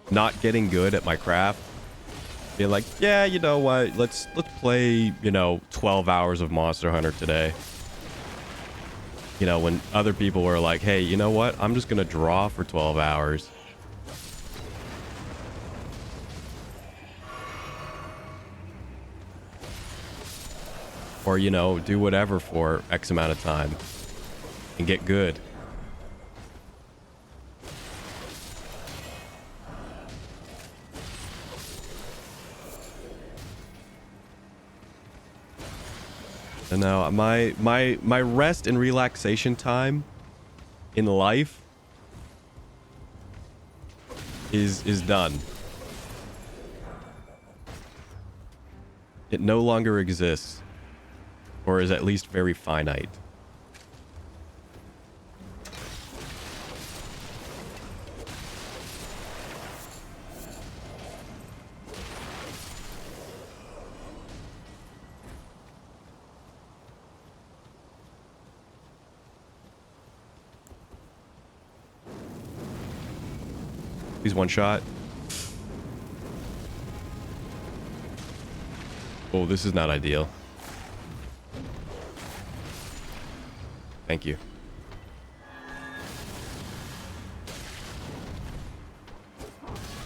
not getting good at my craft. Being like, yeah, you know what? Let's play, 12 hours of Monster Hunter today. You know, when other people were like, hey, you know what? I'm just going to draw for 12 hours. Or, do whatever for X amount of time and get good. And now my rest and relaxation time in life is done. It no longer exists, or is at least very finite. He's one shot. Oh, this is not ideal. Thank you.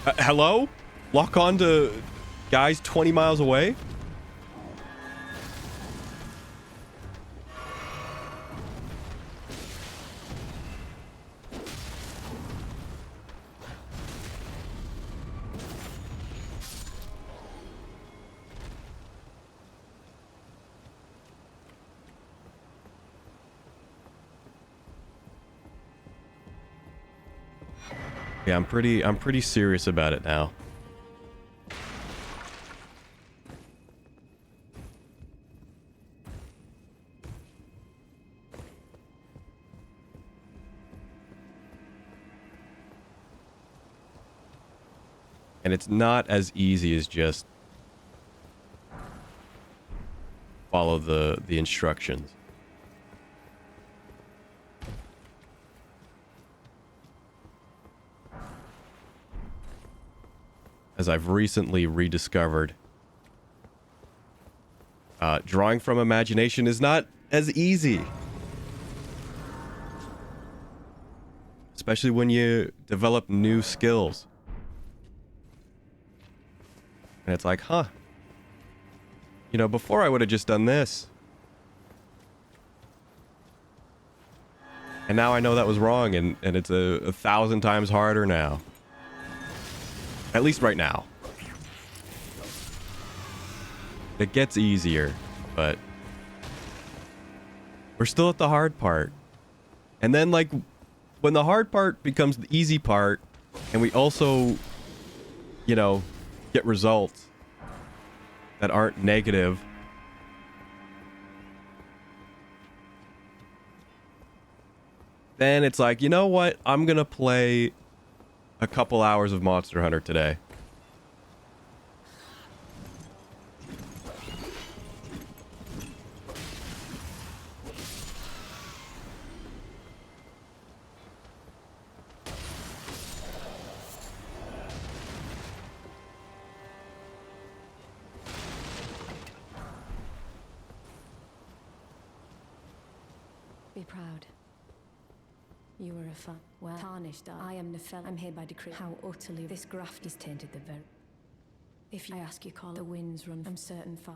Hello? Lock on to guys 20 miles away? Yeah, I'm pretty serious about it now. And it's not as easy as just follow the instructions. As I've recently rediscovered, drawing from imagination is not as easy. Especially when you develop new skills. And it's like, huh. You know, before I would have just done this. And now I know that was wrong, and it's a 1,000 times harder now. At least right now. It gets easier, but we're still at the hard part. And then, like, when the hard part becomes the easy part, and we also, you know, get results that aren't negative, then it's like, you know what? I'm gonna play a couple hours of Monster Hunter today. Be proud. You were a well tarnished. I am the fellow. I'm here by decree. How utterly this graft is tainted the very. If I ask you, call the winds run. I'm certain for.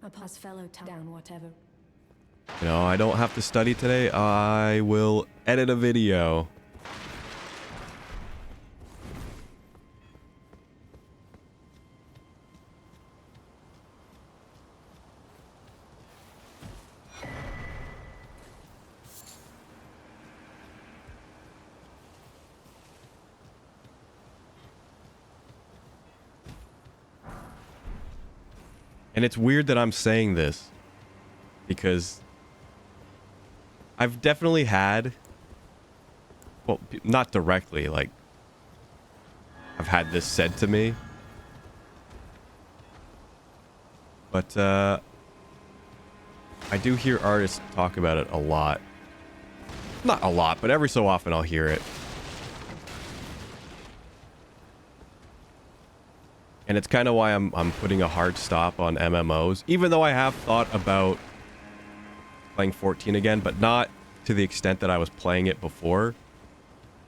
A pass fellow down whatever. You know, I don't have to study today. I will edit a video. And it's weird that I'm saying this because I've definitely had, well, not directly, like, I've had this said to me, but I do hear artists talk about it a lot. Not a lot, but every so often I'll hear it. And it's kind of why I'm putting a hard stop on MMOs, even though I have thought about playing 14 again, but not to the extent that I was playing it before.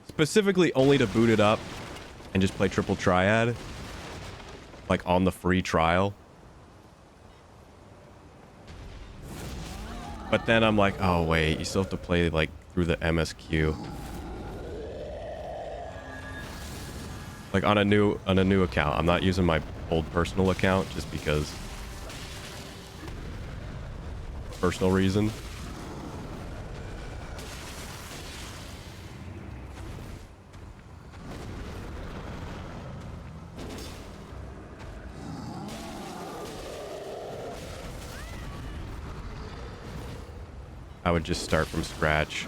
Specifically only to boot it up and just play Triple Triad, like on the free trial. But then I'm like, oh wait, you still have to play like through the MSQ. Like on a new account. I'm not using my old personal account just because personal reason. I would just start from scratch.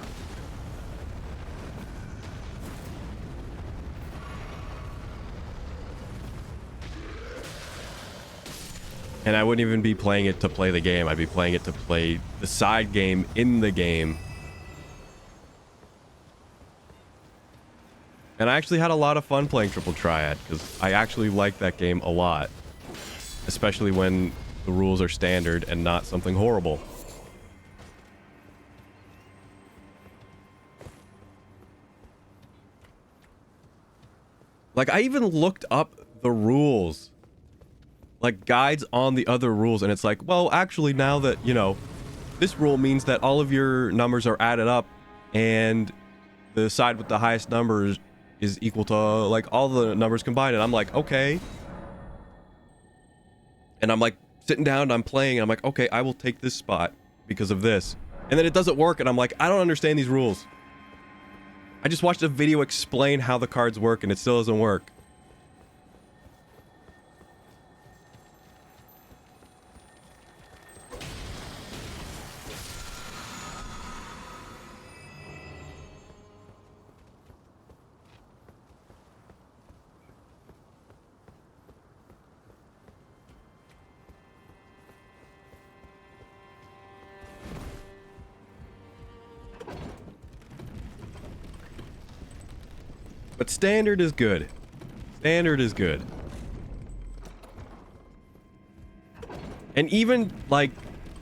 And I wouldn't even be playing it to play the game. I'd be playing it to play the side game in the game. And I actually had a lot of fun playing Triple Triad because I actually like that game a lot. Especially when the rules are standard and not something horrible. Like, I even looked up the rules. Like, guides on the other rules, and it's like, well, actually, now that, you know, this rule means that all of your numbers are added up, and the side with the highest numbers is equal to, like, all the numbers combined, and I'm like, okay. And I'm, like, sitting down, and I'm playing, and I'm like, okay, I will take this spot because of this. And then it doesn't work, and I'm like, I don't understand these rules. I just watched a video explain how the cards work, and it still doesn't work. But standard is good. Standard is good. And even, like,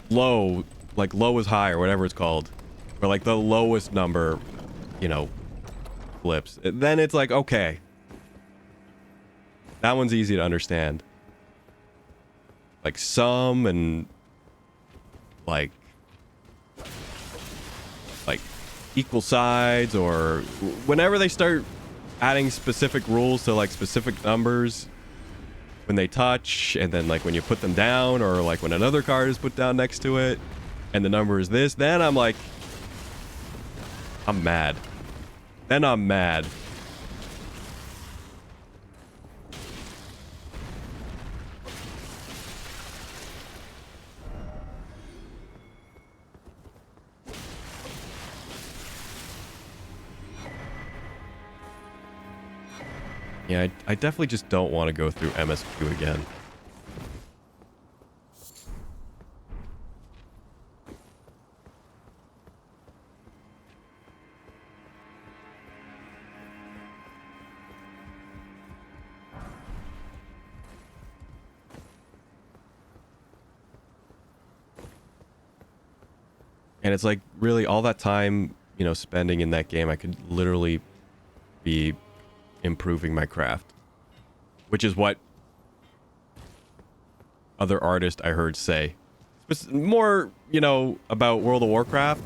low is high, or whatever it's called, or, like, the lowest number, you know, flips. Then it's like, okay. That one's easy to understand. Like some and like equal sides, or whenever they start adding specific rules to like specific numbers when they touch, and then like when you put them down, or like when another card is put down next to it and the number is this, then I'm like, I'm mad. Then I'm mad. Yeah, I definitely just don't want to go through MSQ again. And it's like, really, all that time, you know, spending in that game, I could literally be improving my craft. Which is what other artists I heard say. More, you know, about World of Warcraft.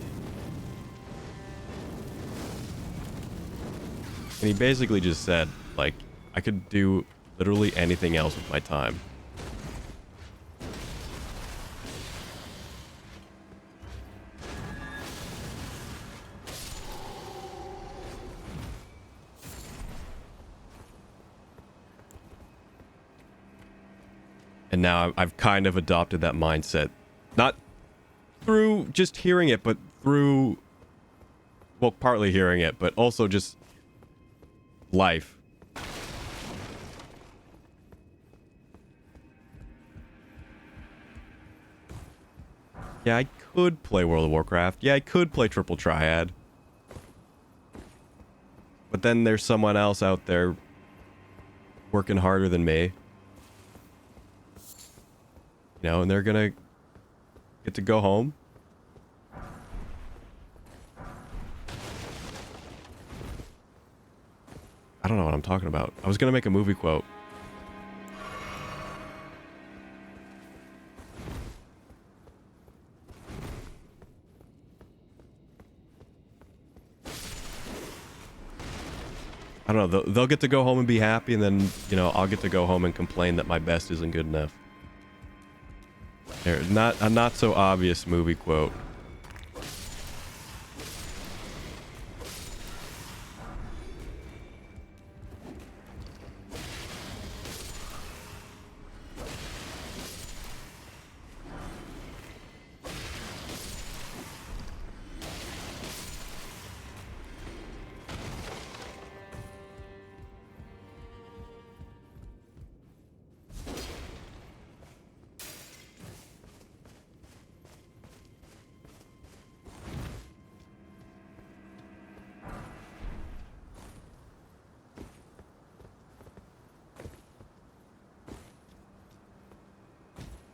And he basically just said, like, I could do literally anything else with my time. And now I've kind of adopted that mindset. Not through just hearing it, but through, well, partly hearing it, but also just life. Yeah, I could play World of Warcraft. Yeah, I could play Triple Triad. But then there's someone else out there working harder than me. You know, and they're gonna get to go home. I don't know what I'm talking about. I was gonna make a movie quote. I don't know. They'll get to go home and be happy, and then, you know, I'll get to go home and complain that my best isn't good enough. There, not a not so obvious movie quote.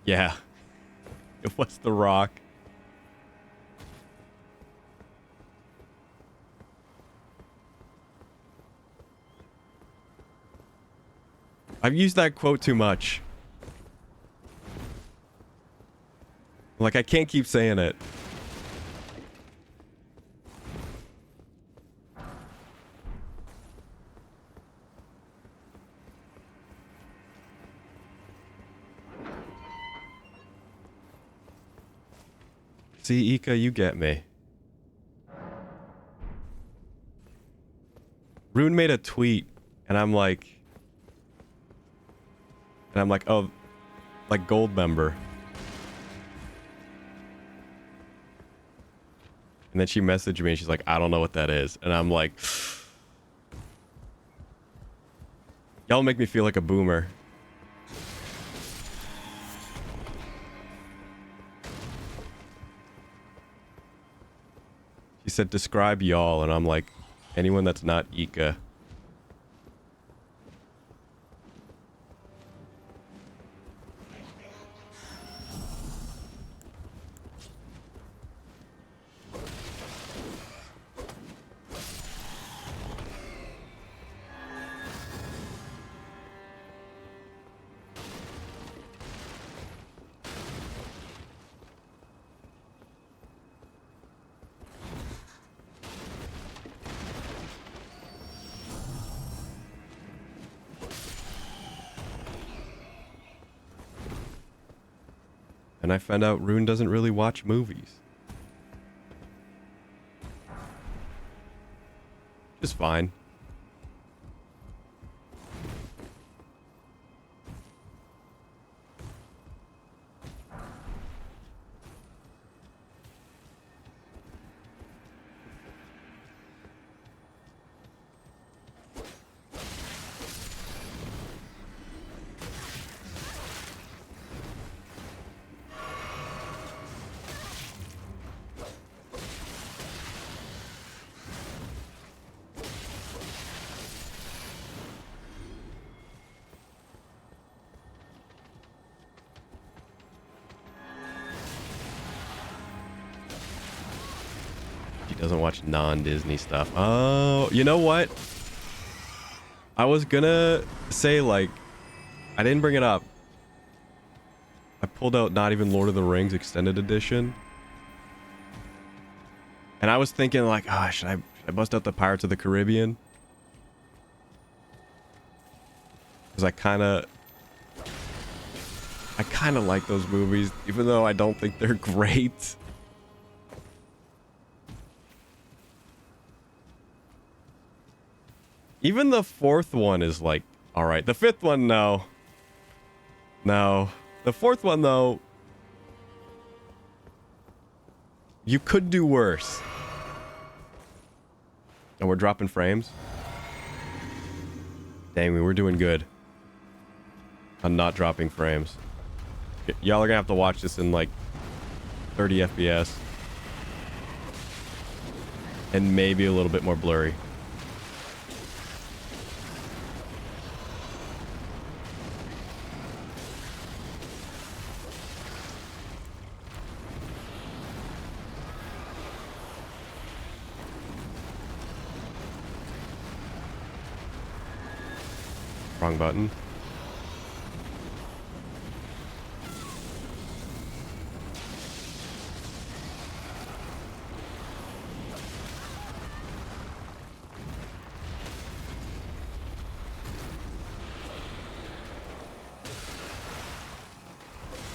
Yeah. It was The Rock. I've used that quote too much. Like, I can't keep saying it. See, Ika, you get me. Rune made a tweet, and I'm like, oh, like gold member. And then she messaged me, and she's like, I don't know what that is. And I'm like, y'all make me feel like a boomer. She said, describe y'all, and I'm like, anyone that's not Ika. I found out Rune doesn't really watch movies. Which is fine. He doesn't watch non-Disney stuff. Oh, you know what? I was gonna say, like, I didn't bring it up. I pulled out not even Lord of the Rings Extended Edition. And I was thinking, like, ah, should I bust out the Pirates of the Caribbean? Because I kind of like those movies, even though I don't think they're great. Even the fourth one is like, all right. The fifth one, no. No. The fourth one, though, you could do worse. And we're dropping frames. Dang, we were doing good on not dropping frames. Y'all are gonna have to watch this in like 30 FPS. And maybe a little bit more blurry. Wrong button.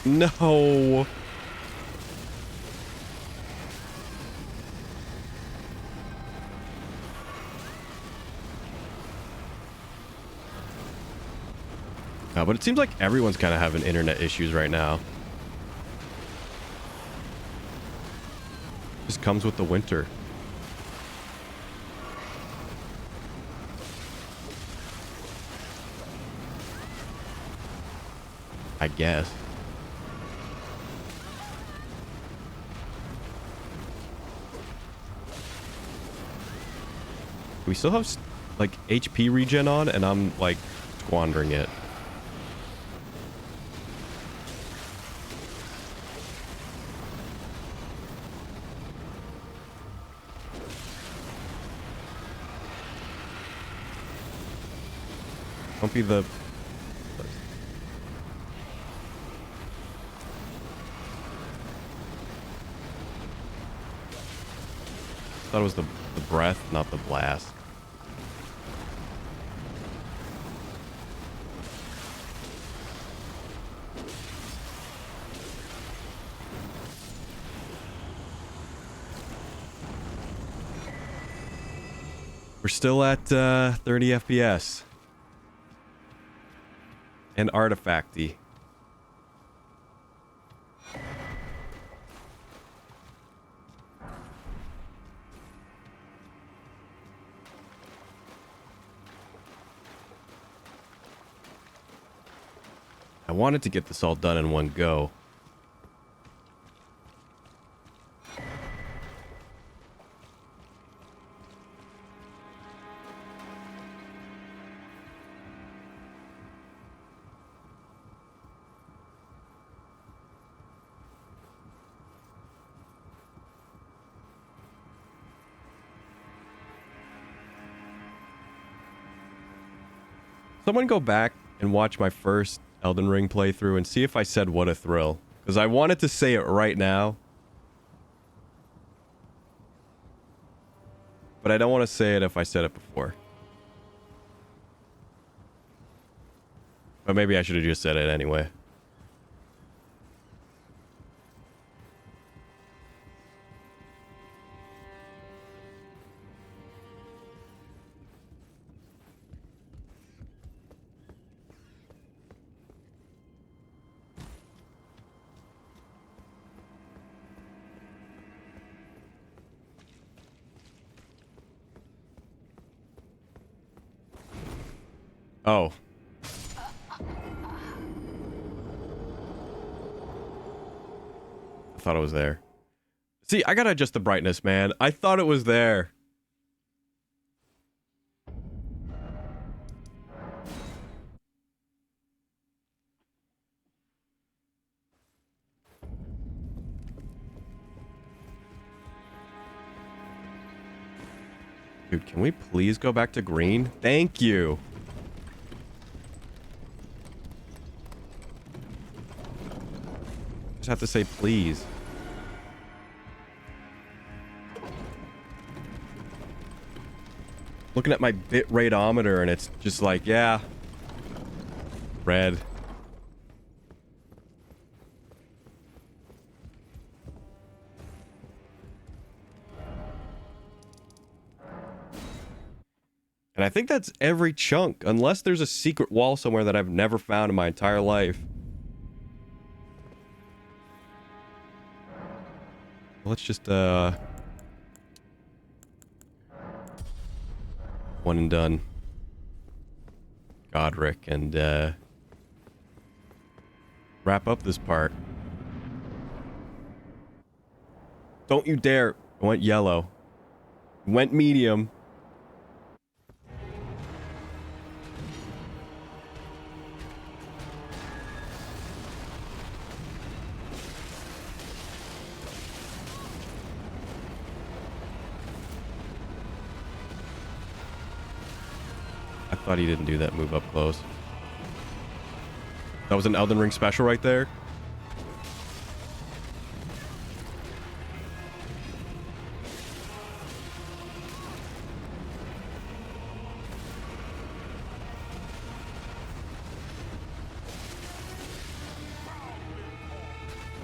No. But it seems like everyone's kind of having internet issues right now. Just comes with the winter. I guess. We still have like HP regen on, and I'm like squandering it. Don't be the... thought it was the breath, not the blast. We're still at 30 FPS. And artifacty. I wanted to get this all done in one go. Someone go back and watch my first Elden Ring playthrough and see if I said what a thrill. Because I wanted to say it right now. But I don't want to say it if I said it before. But maybe I should have just said it anyway. Oh. I thought it was there. See, I gotta adjust the brightness, man. I thought it was there. Dude, can we please go back to green? Thank you. Just have to say please. Looking at my bit rateometer and it's just like, yeah. Red. And I think that's every chunk, unless there's a secret wall somewhere that I've never found in my entire life. Let's just, one and done. Godric, and, wrap up this part. Don't you dare. I went yellow. Went medium. I thought he didn't do that move up close. That was an Elden Ring special right there.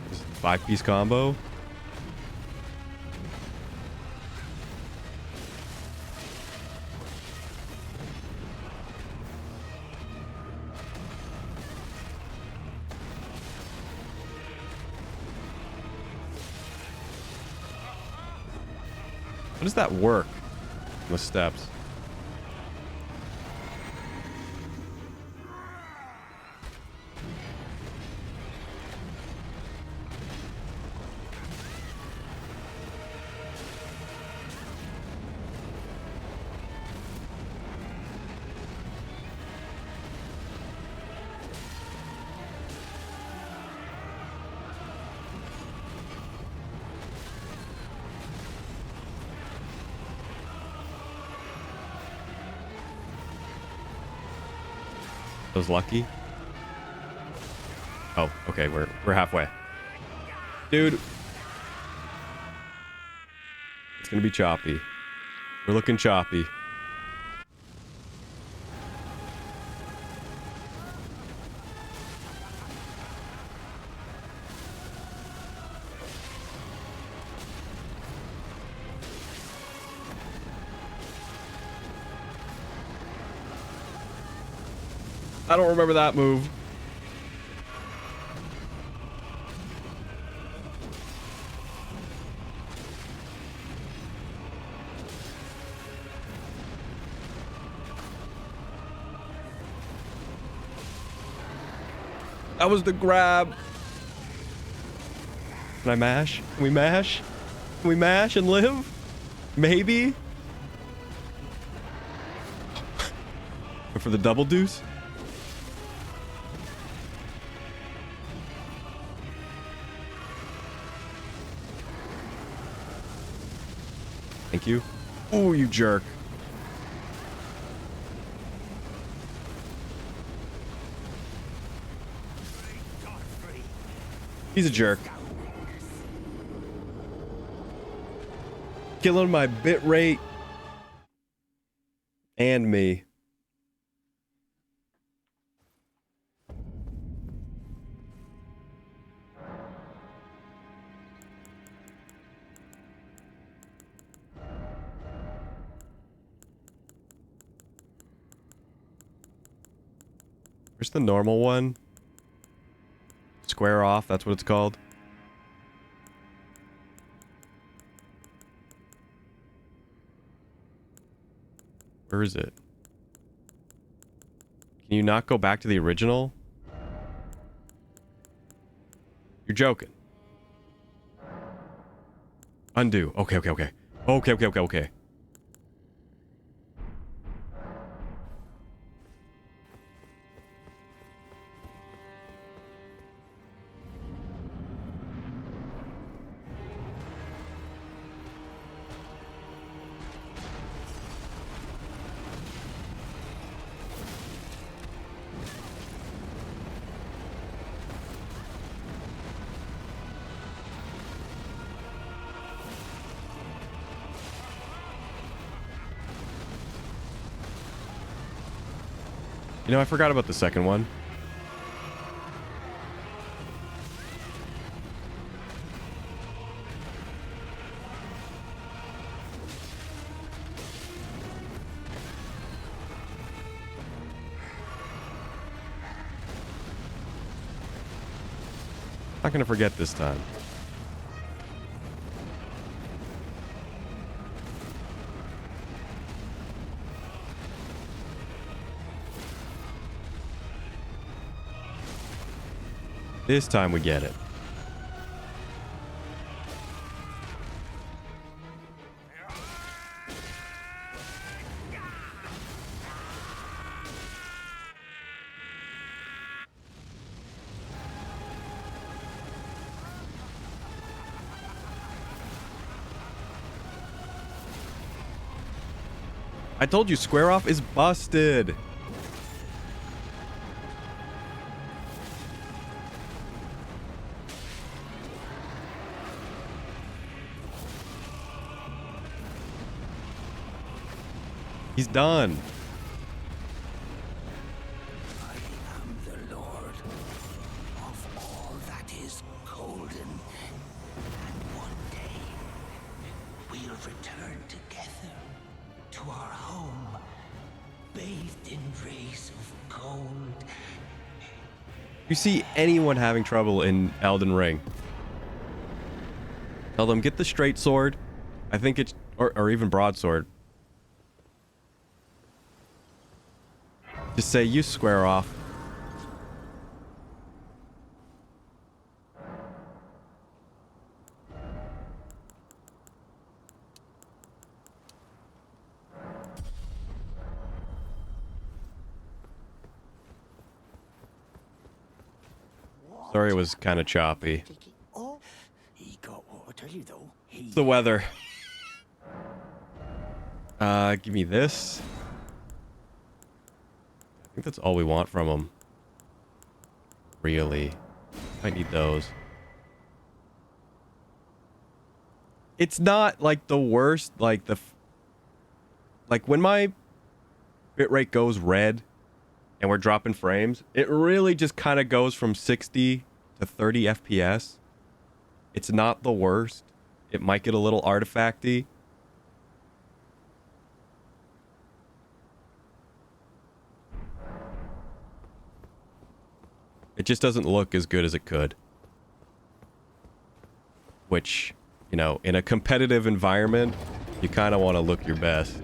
This is a 5-piece combo. How does that work? The steps. That was lucky. Oh, okay, we're halfway. Dude. It's gonna be choppy. We're looking choppy. I don't remember that move. That was the grab. Can I mash? Can we mash? Can we mash and live? Maybe? For the double deuce? Thank you. Ooh, you jerk. He's a jerk. Killing my bit rate. And me. Where's the normal one? Square off, that's what it's called. Where is it? Can you not go back to the original? You're joking. Undo. Okay, okay, okay. Okay, okay, okay, okay. You know, I forgot about the second one. Not gonna forget this time. This time we get it. I told you, Square Off is busted. He's done. I am the Lord of all that is golden. And one day, we'll return together to our home, bathed in rays of gold. You see anyone having trouble in Elden Ring, tell them, get the straight sword. I think it's, or even broadsword. Just say, you Square Off. Sorry it was kind of choppy. Oh, he got what I tell you though. It's the weather. Give me this. I think that's all we want from him. Really. Might need those. It's not like the worst, like like when my bitrate goes red and we're dropping frames, it really just kind of goes from 60 to 30 FPS. It's not the worst. It might get a little artifacty. It just doesn't look as good as it could. Which, you know, in a competitive environment, you kind of want to look your best.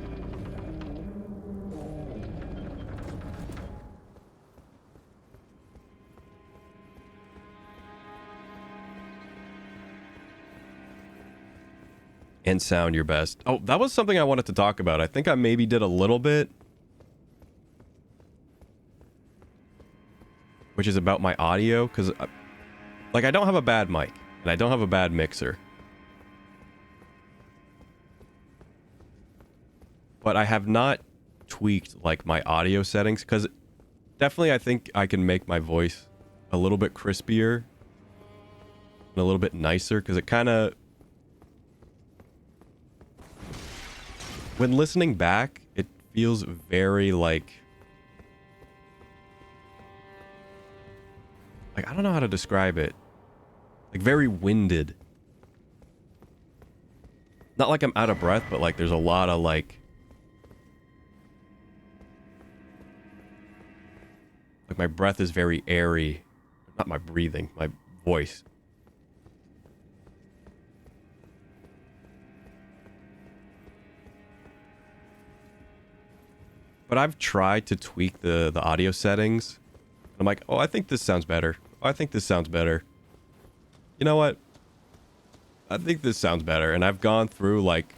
And sound your best. Oh, that was something I wanted to talk about. I think I maybe did a little bit. Which is about my audio, because like I don't have a bad mic and I don't have a bad mixer, but I have not tweaked like my audio settings, because definitely I think I can make my voice a little bit crispier and a little bit nicer, because it kind of, when listening back, it feels very like I don't know how to describe it. Like very winded. Not like I'm out of breath, but like there's a lot of like my breath is very airy. Not my breathing, my voice. But I've tried to tweak the audio settings. I'm like, oh, I think this sounds better. Oh, I think this sounds better. You know what? I think this sounds better. And I've gone through, like,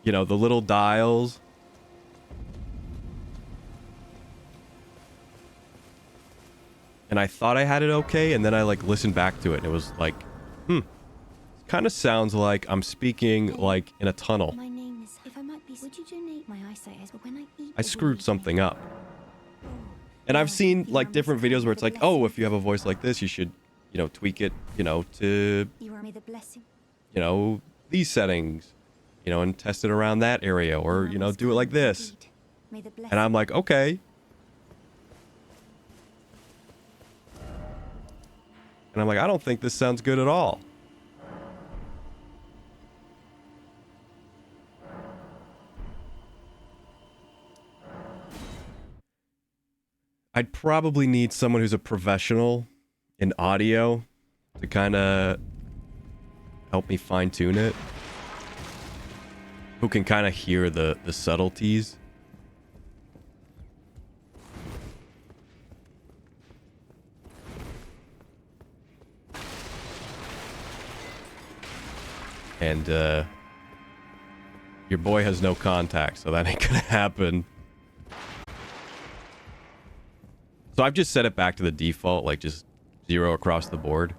you know, the little dials. And I thought I had it okay, and then I, like, listened back to it, and it was like, kind of sounds like I'm speaking, like, in a tunnel. My name is... If I might be... Would you donate my eyesight as when I eat... I screwed something up. And I've seen, like, different videos where it's like, oh, if you have a voice like this, you should, you know, tweak it, you know, to, You are may the blessing. you know, these settings, you know, and test it around that area, or, you know, do it like this. May the blessing... And I'm like, okay. And I'm like, I don't think this sounds good at all. I'd probably need someone who's a professional in audio to kind of help me fine tune it. Who can kind of hear the subtleties. And your boy has no contact, so that ain't gonna happen. So I've just set it back to the default, like just 0 across the board.